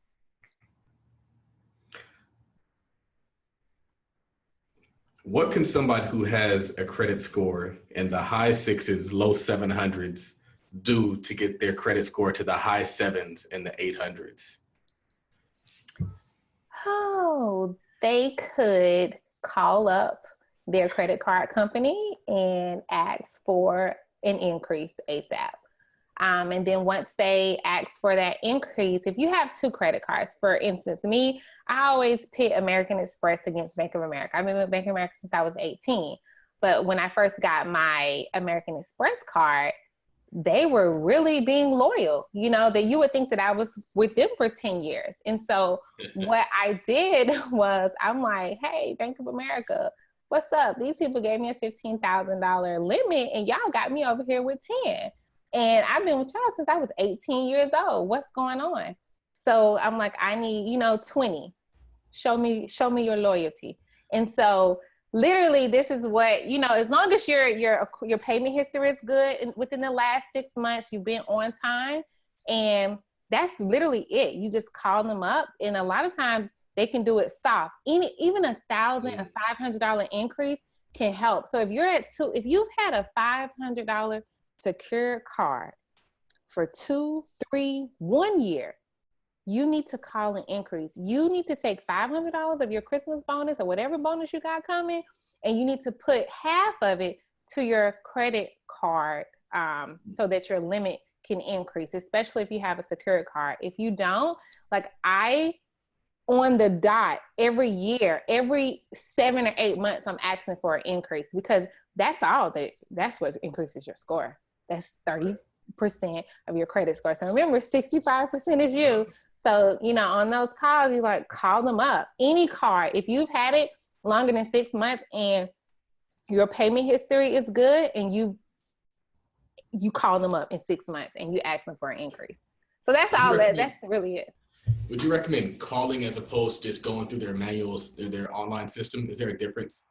A: What can somebody who has a credit score in the high sixes, low 700s do to get their credit score to the high sevens and the 800s?
B: Oh, they could call up their credit card company and ask for an increase ASAP. And then once they ask for that increase, if you have two credit cards, for instance, me, I always pit American Express against Bank of America. I've been with Bank of America since I was 18. But when I first got my American Express card, they were really being loyal, that you would think that I was with them for 10 years. And so what I did was I'm like, hey, Bank of America, what's up? These people gave me a $15,000 limit and y'all got me over here with 10. And I've been with y'all since I was 18 years old. What's going on? So I'm like, I need, 20. Show me your loyalty. And so literally, this is what, as long as your payment history is good and within the last 6 months, you've been on time, and that's literally it. You just call them up, and a lot of times they can do it soft. Even $1,500 increase can help. So if you've had a $500 secured card for 2, 3, 1 year, you need to call an increase. You need to take $500 of your Christmas bonus or whatever bonus you got coming, and you need to put half of it to your credit card so that your limit can increase, especially if you have a secured card. If you don't, like on the dot, every year, every 7 or 8 months, I'm asking for an increase because that's what increases your score. That's 30% of your credit score. So remember, 65% is you. So, on those calls, you call them up. Any card, if you've had it longer than 6 months and your payment history is good, and you call them up in 6 months and you ask them for an increase. So that's that's really it.
A: Would you recommend calling as opposed to just going through their manuals, their online system? Is there a difference?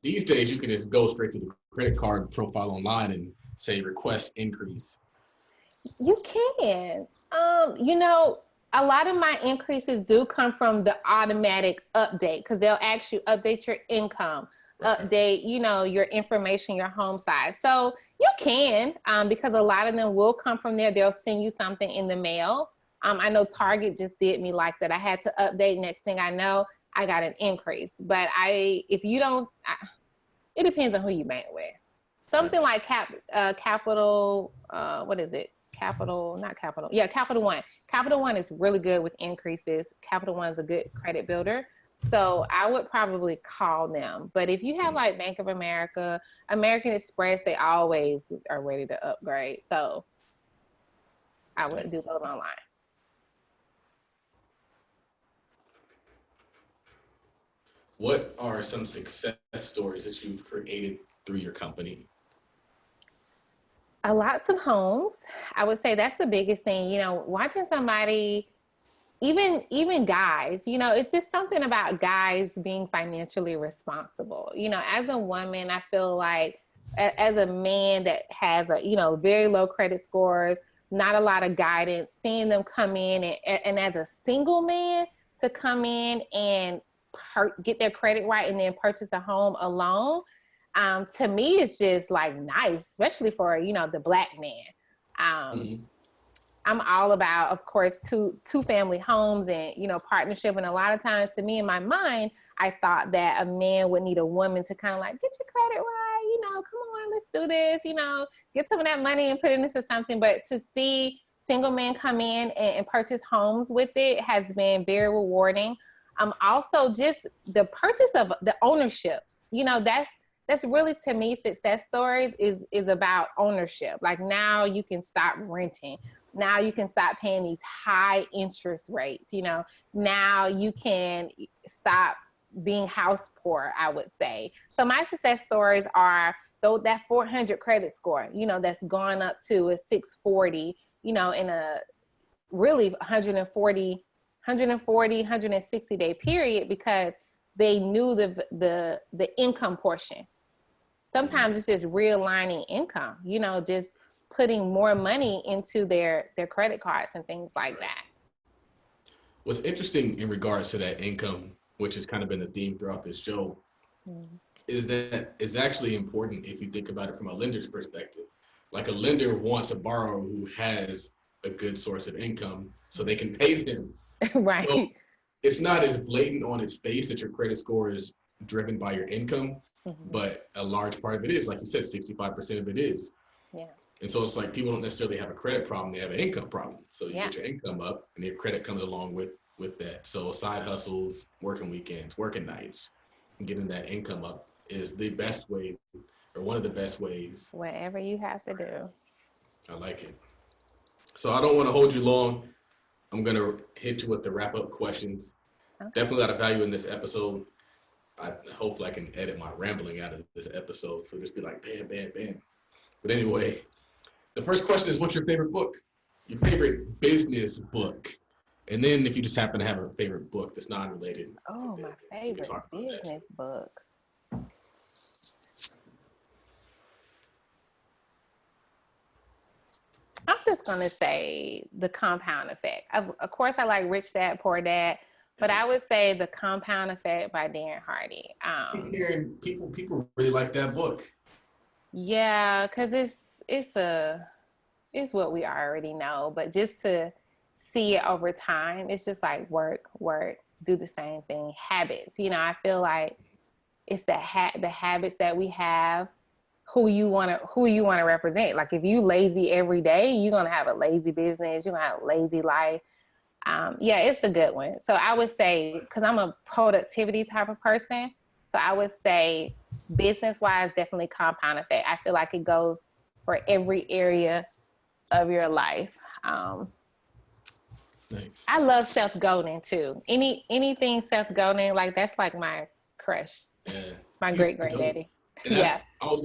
A: These days you can just go straight to the credit card profile online and say request increase.
B: You can. A lot of my increases do come from the automatic update because they'll actually update your income, update, your information, your home size. So you can, because a lot of them will come from there. They'll send you something in the mail. I know Target just did me like that. I had to update. Next thing I know, I got an increase. But it depends on who you bank with. Something like Capital, what is it? Capital One. Capital One is really good with increases. Capital One is a good credit builder. So I would probably call them. But if you have like Bank of America, American Express, they always are ready to upgrade. So I would do those online.
A: What are some success stories that you've created through your company?
B: Lots of homes. I would say that's the biggest thing, watching somebody, even guys, it's just something about guys being financially responsible. As a woman, I feel like as a man that has very low credit scores, not a lot of guidance, seeing them come in and as a single man to come in and get their credit right and then purchase a home alone. To me, it's just nice, especially for, the Black man. I'm all about, of course, two family homes and, partnership. And a lot of times to me in my mind, I thought that a man would need a woman to kind of get your credit right, come on, let's do this, get some of that money and put it into something. But to see single men come in and purchase homes with it has been very rewarding. Also just the purchase of the ownership, that's really, to me, success stories is about ownership. Now you can stop renting. Now you can stop paying these high interest rates. Now you can stop being house poor, I would say. So my success stories are that 400 credit score, that's gone up to a 640, in a really 140, 160 day period because they knew the income portion. Sometimes it's just realigning income, just putting more money into their credit cards and things like that.
A: What's interesting in regards to that income which has kind of been a theme throughout this show,
B: Mm-hmm.
A: is that it's actually important if you think about it from a lender's perspective. Like a lender wants a borrower who has a good source of income so they can pay them.
B: Right.
A: So it's not as blatant on its face that your credit score is driven by your income,
B: Mm-hmm.
A: but a large part of it is, like you said, 65% of it is.
B: Yeah.
A: And so it's like people don't necessarily have a credit problem, they have an income problem. So you
B: Yeah.
A: get your income up and your credit comes along with that. So side hustles, working weekends, working nights, getting that income up is the best way, or one of the best ways.
B: Whatever you have to do.
A: I like it. So I don't want to hold you long. I'm going to hit you with the wrap up questions.
B: Okay.
A: Definitely a lot of value in this episode. Hopefully I can edit my rambling out of this episode. So just be like, bam, bam, bam. But anyway, the first question is, what's your favorite book? Your favorite business book? And then if you just happen to have a favorite book that's non-related.
B: Oh, my favorite business book. I'm just going to say The Compound Effect. Of course, I like Rich Dad, Poor Dad, but I would say The Compound Effect by Darren Hardy.
A: Hearing people really like that book.
B: Yeah, because it's what we already know, but just to see it over time, it's just like work, do the same thing, habits. You know, I feel like it's the habits that we have, who you want to represent. Like if you lazy every day, you're going to have a lazy business, you're going to have a lazy life. Yeah, it's a good one. So I would say, because I'm a productivity type of person, so I would say business-wise, definitely Compound Effect. I feel like it goes for every area of your life.
A: Thanks.
B: I love Seth Godin too. Anything Seth Godin, like that's like my crush.
A: Yeah.
B: My great granddaddy.
A: Yeah. I was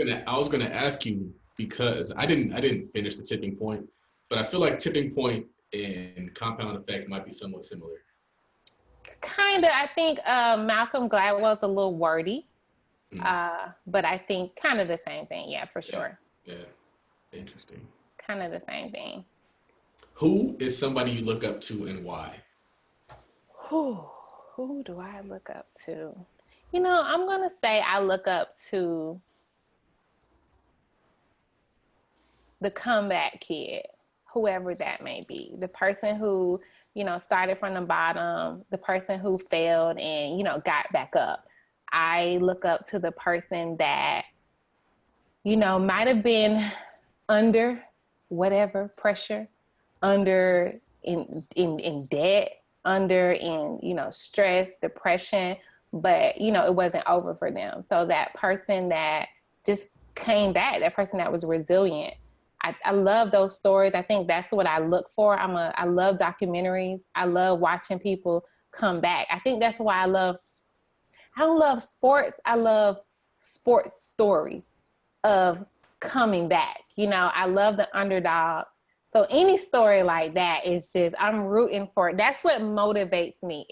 A: gonna ask you, because I didn't finish the Tipping Point, but I feel like Tipping Point and Compound Effect might be somewhat similar.
B: Kind of. I think Malcolm Gladwell's a little wordy, but I think kind of the same thing. Yeah, for sure.
A: Yeah. Interesting.
B: Kind of the same thing.
A: Who is somebody you look up to and why?
B: Who do I look up to? You know, I'm going to say I look up to the comeback kid, whoever that may be. The person who, you know, started from the bottom, the person who failed and, you know, got back up. I look up to the person that, you know, might have been under whatever pressure, under in debt, under in, you know, stress, depression, but, you know, it wasn't over for them. So that person that just came back, that person that was resilient, I love those stories. I think that's what I look for. I love documentaries. I love watching people come back. I think that's why I don't love sports. I love sports stories of coming back. You know, I love the underdog. So any story like that is just, I'm rooting for it. That's what motivates me.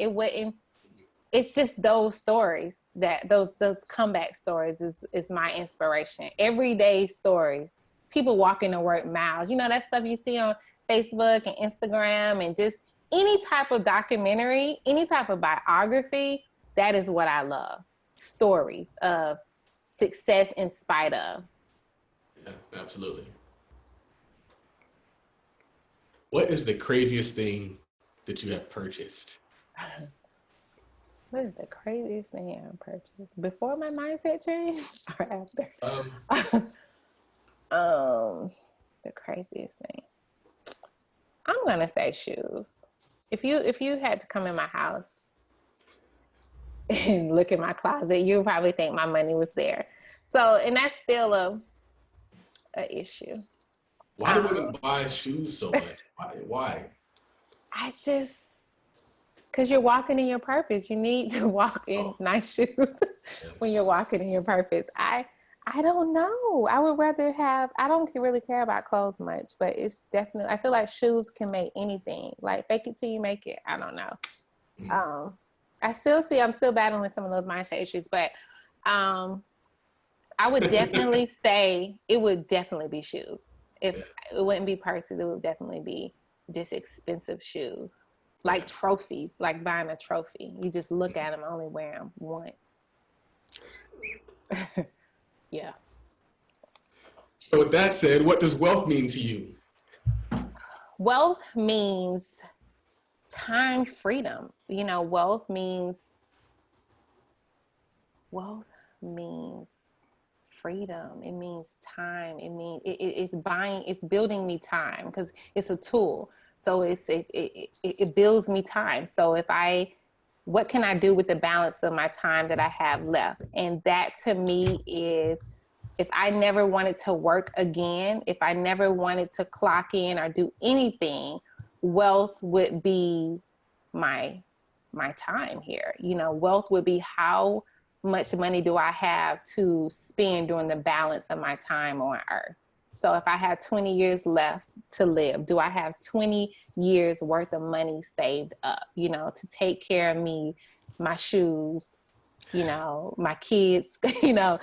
B: It's just those stories, that those comeback stories is my inspiration. Everyday stories, people walking to work miles. You know, that stuff you see on Facebook and Instagram, and just any type of documentary, any type of biography, that is what I love. Stories of success in spite of.
A: Yeah, absolutely. What is the craziest thing that you have purchased?
B: What is the craziest thing I purchased? Before my mindset changed or after? The craziest thing. I'm gonna say shoes. If you had to come in my house and look in my closet, you would probably think my money was there. So, and that's still a issue.
A: Why do women buy shoes so much? Why?
B: I just, because you're walking in your purpose. You need to walk in nice shoes when you're walking in your purpose. I don't know. I would rather I don't really care about clothes much, but it's definitely, I feel like shoes can make anything. Like fake it till you make it. I don't know. I'm still battling with some of those mindset issues, but I would definitely say it would definitely be shoes. If it wouldn't be purses, it would definitely be just expensive shoes. Like trophies, like buying a trophy. You just look at them, only wear them once. Yeah.
A: So with that said, what does wealth mean to you?
B: Wealth means time freedom. You know, wealth means freedom. It means time. It means it's building me time because it's a tool. So it builds me time. So what can I do with the balance of my time that I have left? And that to me is, if I never wanted to work again, if I never wanted to clock in or do anything, wealth would be my time here. You know, wealth would be how much money do I have to spend during the balance of my time on earth. So if I had 20 years left to live, do I have 20 years worth of money saved up, you know, to take care of me, my shoes, you know, my kids, you know,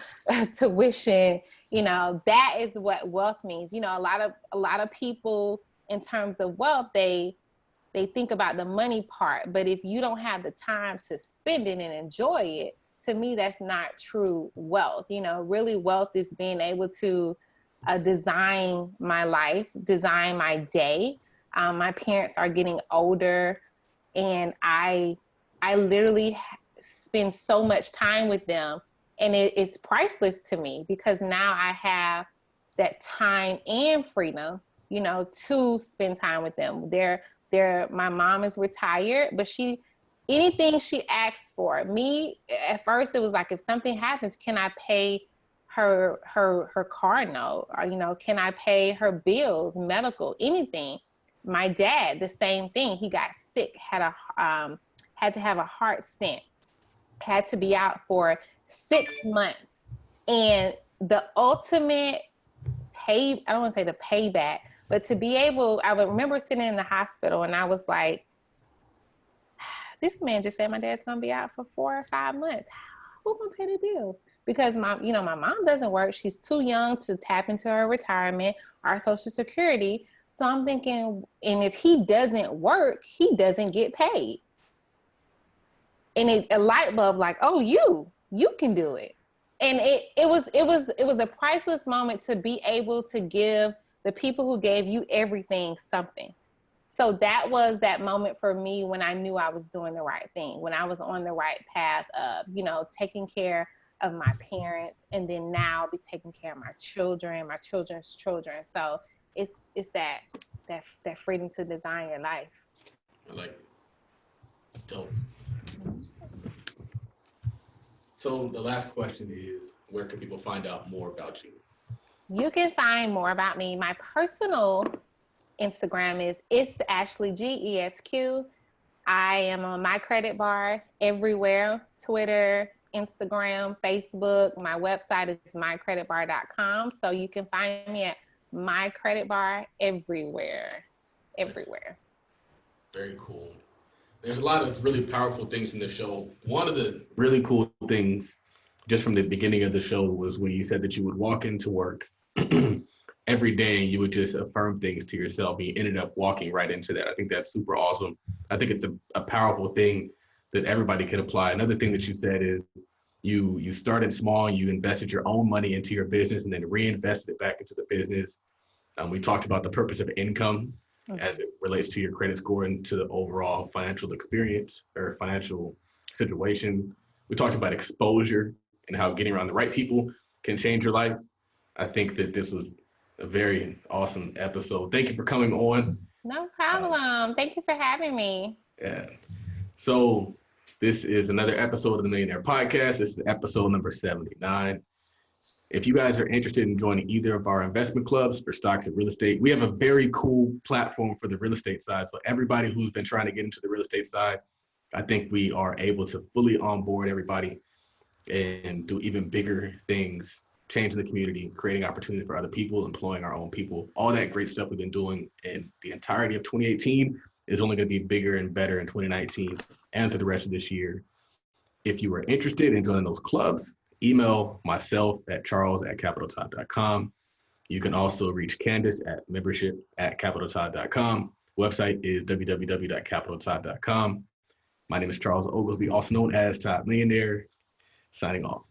B: tuition, you know, that is what wealth means. You know, a lot of people in terms of wealth, they think about the money part, but if you don't have the time to spend it and enjoy it, to me, that's not true wealth. You know, really wealth is being able to design my life, design my day. My parents are getting older, and I literally spend so much time with them, and it's priceless to me because now I have that time and freedom, you know, to spend time with them. My mom is retired, but anything she asks for me, at first it was like, if something happens, can I pay her car note? Or, you know, can I pay her bills, medical, anything? My dad, the same thing. He got sick, had to have a heart stent, had to be out for 6 months. And the ultimate I don't want to say the payback, but to be able, I would remember sitting in the hospital and I was like, this man just said my dad's going to be out for 4 or 5 months. Who's going to pay the bills? Because my mom doesn't work. She's too young to tap into her retirement or Social Security. So I'm thinking, and if he doesn't work, he doesn't get paid. And a light bulb like, oh, you can do it. And it was a priceless moment to be able to give the people who gave you everything something. So that was that moment for me when I knew I was doing the right thing, when I was on the right path of, you know, taking care of my parents, and then now be taking care of my children, my children's children. So it's that freedom to design your life.
A: I like it. Dope. So the last question is, where can people find out more about you?
B: You can find more about me. My personal Instagram is It's Ashley GESQ. I am on My Credit Bar everywhere: Twitter, Instagram, Facebook. My website is mycreditbar.com. So you can find me at My Credit Bar everywhere.
A: Very cool. There's a lot of really powerful things in the show. One of the really cool things just from the beginning of the show was when you said that you would walk into work every day and you would just affirm things to yourself, and you ended up walking right into that. I think that's super awesome. I think it's a powerful thing that everybody can apply. Another thing that you said is you started small, you invested your own money into your business and then reinvested it back into the business. We talked about the purpose of income as it relates to your credit score and to the overall financial experience or financial situation. We talked about exposure and how getting around the right people can change your life. I think that this was a very awesome episode. Thank you for coming on.
B: No problem. Thank you for having me.
A: Yeah. So this is another episode of the Millionaire Podcast. This is episode number 79. If you guys are interested in joining either of our investment clubs for stocks and real estate, we have a very cool platform for the real estate side. So everybody who's been trying to get into the real estate side, I think we are able to fully onboard everybody and do even bigger things, changing the community, creating opportunity for other people, employing our own people. All that great stuff we've been doing in the entirety of 2018 is only going to be bigger and better in 2019 and through the rest of this year. If you are interested in joining those clubs, email myself at charles@capitaltod.com. You can also reach Candace at membership@capitaltod.com. Website is www.capitaltodd.com. My name is Charles Oglesby, also known as Todd Millionaire, signing off.